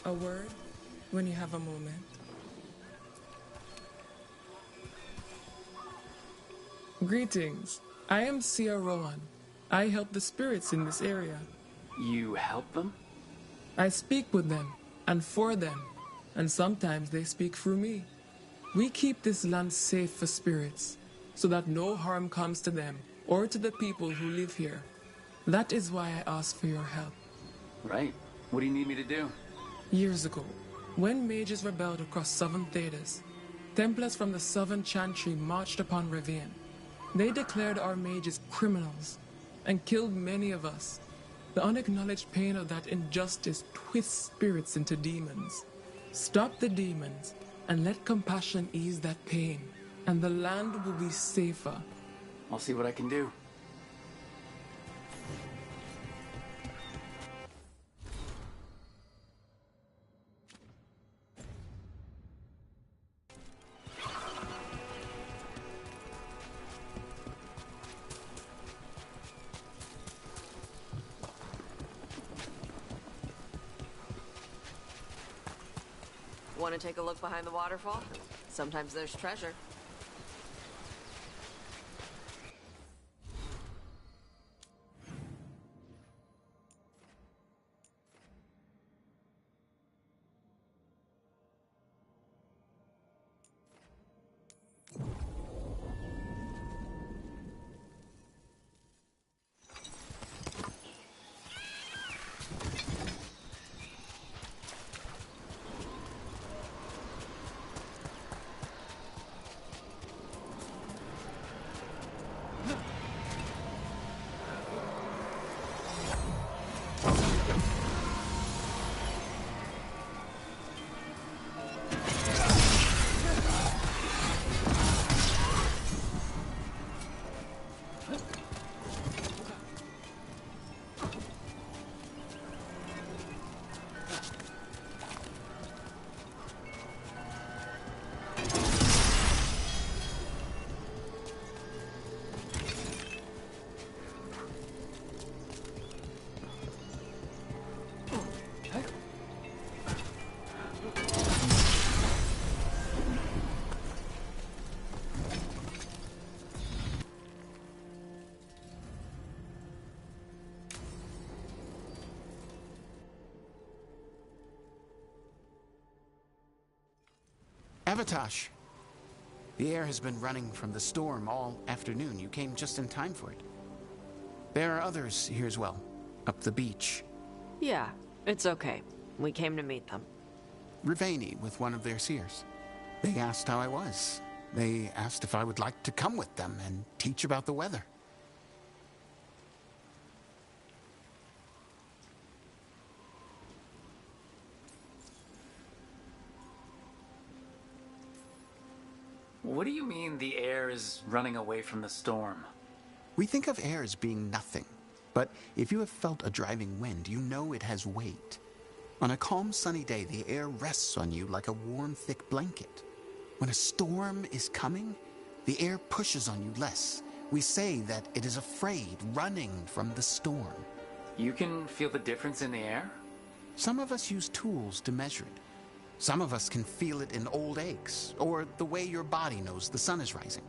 A word when you have a moment. Greetings. I am Sia Rowan. I help the spirits in this area. You help them? I speak with them and for them, and sometimes they speak through me. We keep this land safe for spirits, so that no harm comes to them or to the people who live here. That is why I ask for your help. Right. What do you need me to do? Years ago, when mages rebelled across southern Thedas, Templars from the southern Chantry marched upon Ravine. They declared our mages criminals and killed many of us. The unacknowledged pain of that injustice twists spirits into demons. Stop the demons and let compassion ease that pain, and the land will be safer. I'll see what I can do. Want to take a look behind the waterfall? Sometimes there's treasure. Evatosh, the air has been running from the storm all afternoon. You came just in time for it. There are others here as well, up the beach. Yeah, it's okay. We came to meet them. Rivaini with one of their seers. They asked how I was. They asked if I would like to come with them and teach about the weather. What do you mean the air is running away from the storm? We think of air as being nothing, but if you have felt a driving wind, you know it has weight. On a calm, sunny day, the air rests on you like a warm, thick blanket. When a storm is coming, the air pushes on you less. We say that it is afraid, running from the storm. You can feel the difference in the air? Some of us use tools to measure it. Some of us can feel it in old aches, or the way your body knows the sun is rising.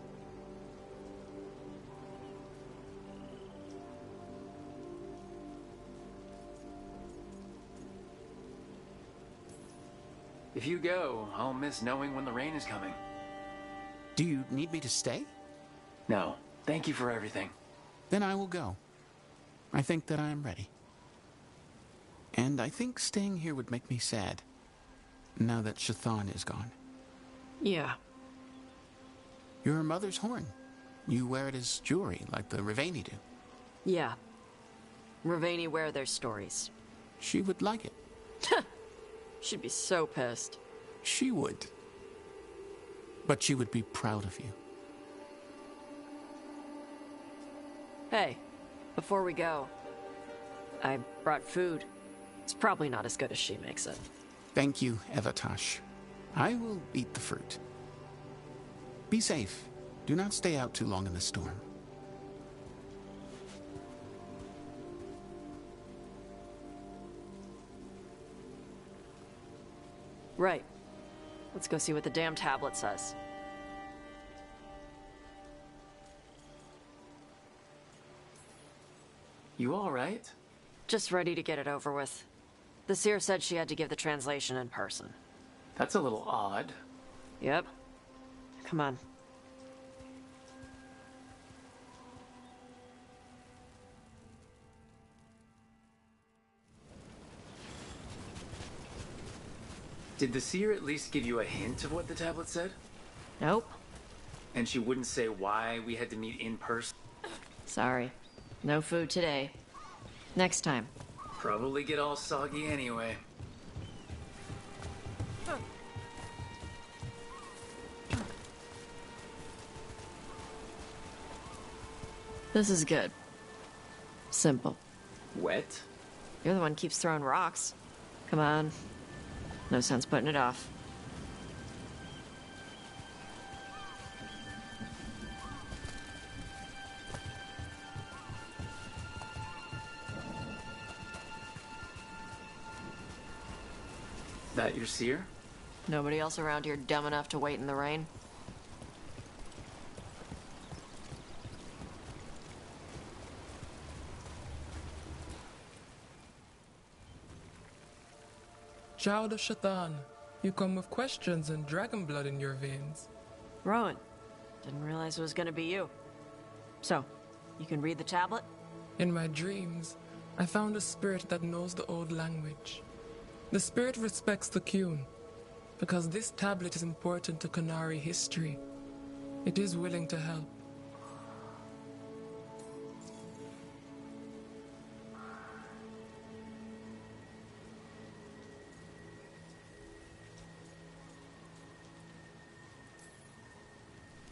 If you go, I'll miss knowing when the rain is coming. Do you need me to stay? No. Thank you for everything. Then I will go. I think that I am ready. And I think staying here would make me sad, now that Shathan is gone. Yeah. Your mother's horn. You wear it as jewelry, like the Rivaini do. Yeah. Rivaini wear their stories. She would like it. She'd be so pissed. She would. But she would be proud of you. Hey, before we go, I brought food. It's probably not as good as she makes it. Thank you, Evatosh. I will eat the fruit. Be safe. Do not stay out too long in the storm. Right. Let's go see what the damn tablet says. You all right? Just ready to get it over with. The seer said she had to give the translation in person. That's a little odd. Yep. Come on. Did the seer at least give you a hint of what the tablet said? Nope. And she wouldn't say why we had to meet in person? Sorry. No food today. Next time. Probably get all soggy anyway. This is good. Simple. Wet? You're the one who keeps throwing rocks. Come on. No sense putting it off. That your seer? Nobody else around here dumb enough to wait in the rain? Child of Shathan, you come with questions and dragon blood in your veins. Rowan, didn't realize it was gonna be you. So, you can read the tablet? In my dreams, I found a spirit that knows the old language. The spirit respects the Qun, because this tablet is important to Korey history. It is willing to help.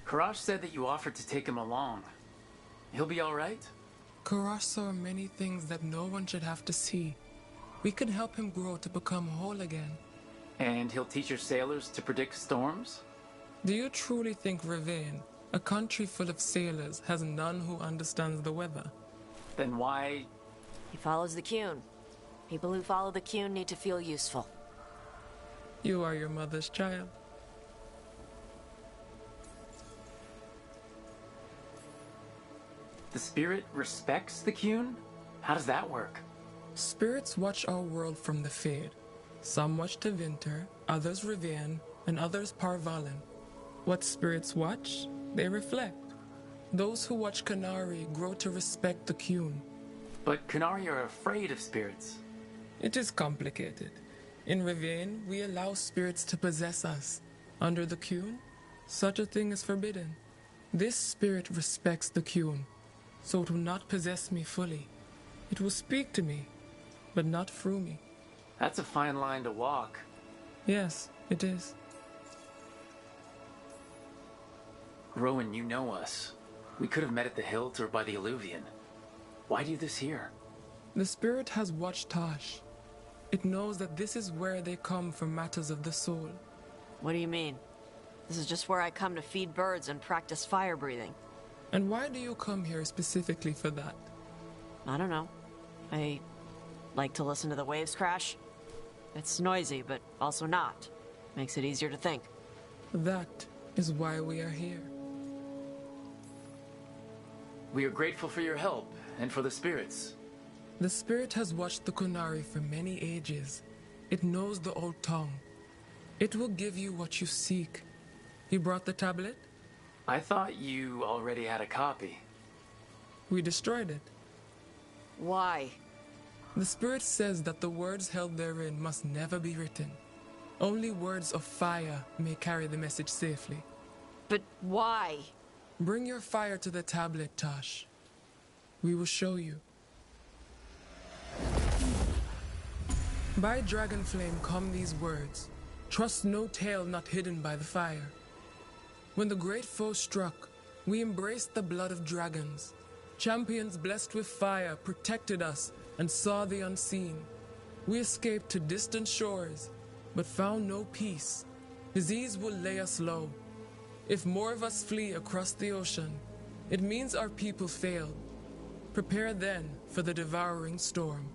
Karash said that you offered to take him along. He'll be all right? Karash saw many things that no one should have to see. We could help him grow to become whole again. And he'll teach your sailors to predict storms? Do you truly think Rivain, a country full of sailors, has none who understands the weather? Then why... He follows the Qun. People who follow the Qun need to feel useful. You are your mother's child. The spirit respects the Qun? How does that work? Spirits watch our world from the Fade. Some watch to winter, others Rivain, and others Parvalin. What spirits watch, they reflect. Those who watch Korey grow to respect the Qun. But Korey are afraid of spirits. It is complicated. In Rivian, we allow spirits to possess us. Under the Qun, such a thing is forbidden. This spirit respects the Qun, so it will not possess me fully. It will speak to me, but not through me. That's a fine line to walk. Yes, it is. Rowan, you know us. We could have met at the hilt or by the alluvion. Why do this here? The spirit has watched Tosh. It knows that this is where they come for matters of the soul. What do you mean? This is just where I come to feed birds and practice fire breathing. And why do you come here specifically for that? I don't know. I like to listen to the waves crash. It's noisy, but also not. Makes it easier to think. That is why we are here. We are grateful for your help, and for the spirits. The spirit has watched the Korey for many ages. It knows the old tongue. It will give you what you seek. You brought the tablet? I thought you already had a copy. We destroyed it. Why? The spirit says that the words held therein must never be written. Only words of fire may carry the message safely. But why? Bring your fire to the tablet, Tosh. We will show you. By dragon flame come these words. Trust no tale not hidden by the fire. When the great foe struck, we embraced the blood of dragons. Champions blessed with fire protected us and saw the unseen. We escaped to distant shores, but found no peace. Disease will lay us low. If more of us flee across the ocean, it means our people failed. Prepare then for the devouring storm.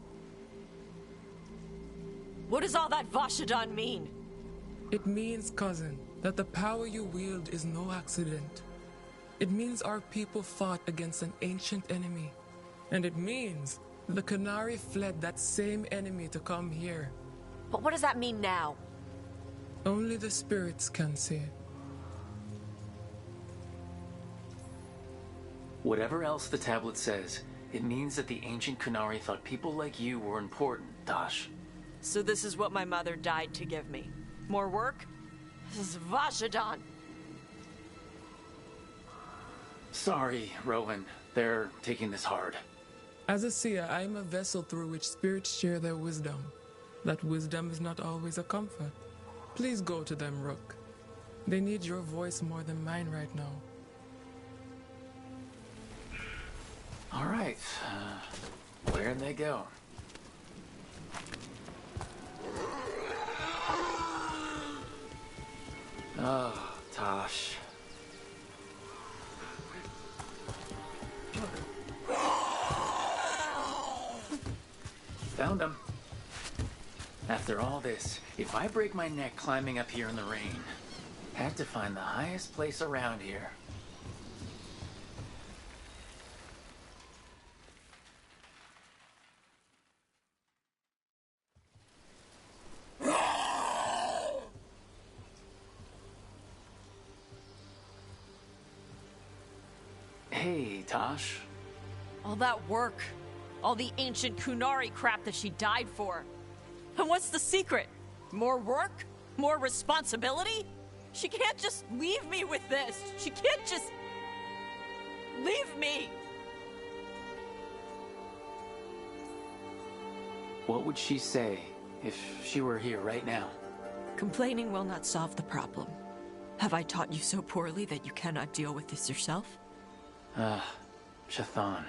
What does all that Vashadan mean? It means, cousin, that the power you wield is no accident. It means our people fought against an ancient enemy. And it means the Korey fled that same enemy to come here. But what does that mean now? Only the spirits can say. Whatever else the tablet says, it means that the ancient Korey thought people like you were important, Tosh. So this is what my mother died to give me. More work? This is Vashadan. Sorry, Rowan. They're taking this hard. As a seer, I am a vessel through which spirits share their wisdom. That wisdom is not always a comfort. Please go to them, Rook. They need your voice more than mine right now. All right. Where'd they go? Oh, Tosh. Found him. After all this, if I break my neck climbing up here in the rain, had to find the highest place around here. Hey, Tosh. All that work. All the ancient Korey crap that she died for. And what's the secret? More work? More responsibility? She can't just leave me with this. She can't just... leave me. What would she say if she were here right now? Complaining will not solve the problem. Have I taught you so poorly that you cannot deal with this yourself? Shathan.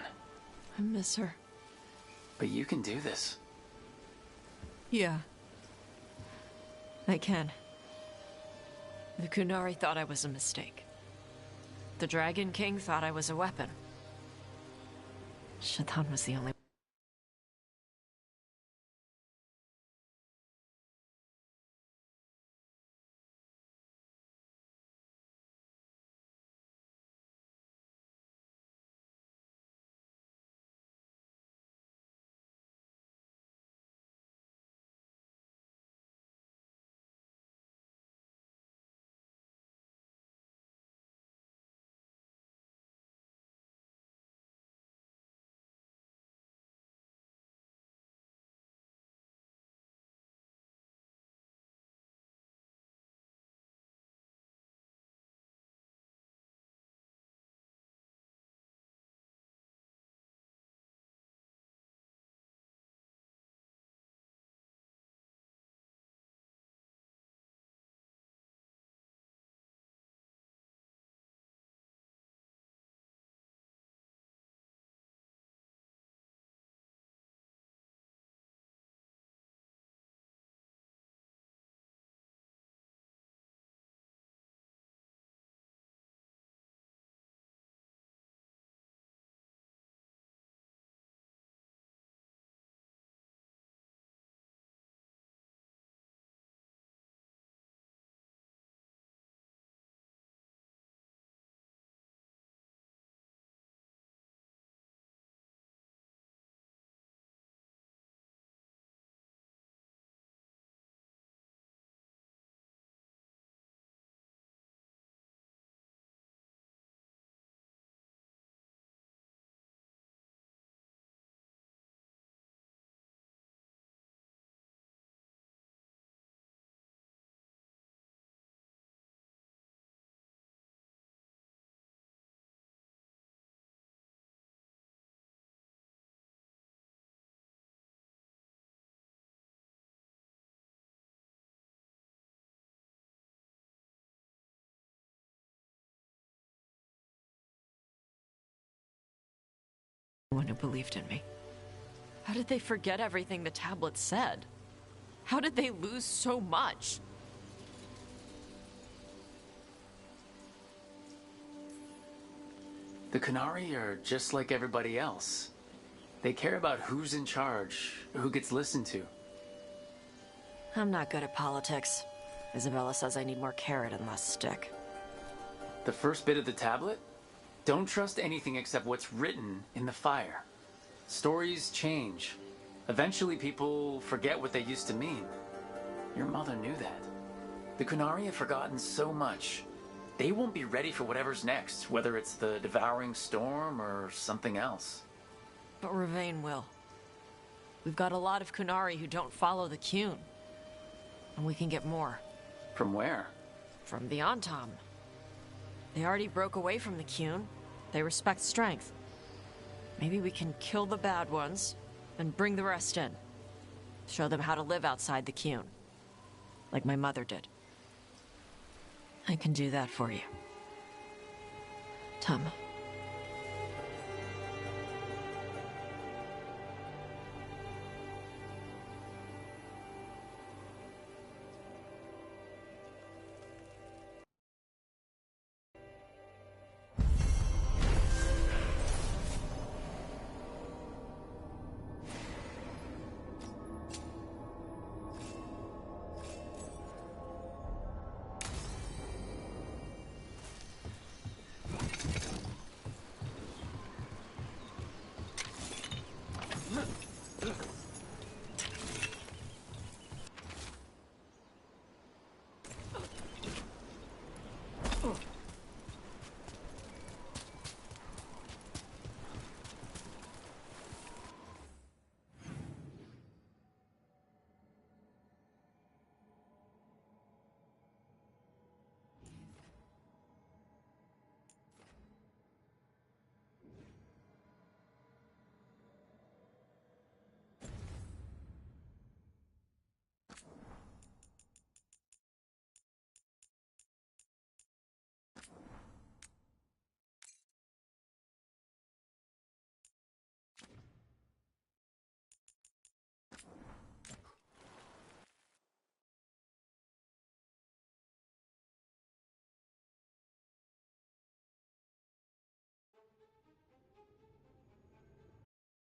I miss her. But you can do this. Yeah. I can. The Korey thought I was a mistake. The Dragon King thought I was a weapon. Shathan was the only One who believed in me. How did they forget everything the tablet said? How did they lose so much? The Korey are just like everybody else. They care about who's in charge, who gets listened to. I'm not good at politics. Isabella says I need more carrot and less stick. The first bit of the tablet? Don't trust anything except what's written in the fire. Stories change. Eventually people forget what they used to mean. Your mother knew that. The Korey have forgotten so much. They won't be ready for whatever's next, whether it's the devouring storm or something else. But Ravane will. We've got a lot of Korey who don't follow the Qun. And we can get more. From where? From the Antam. They already broke away from the Qun. They respect strength. Maybe we can kill the bad ones and bring the rest in. Show them how to live outside the Qun. Like my mother did. I can do that for you. Tama.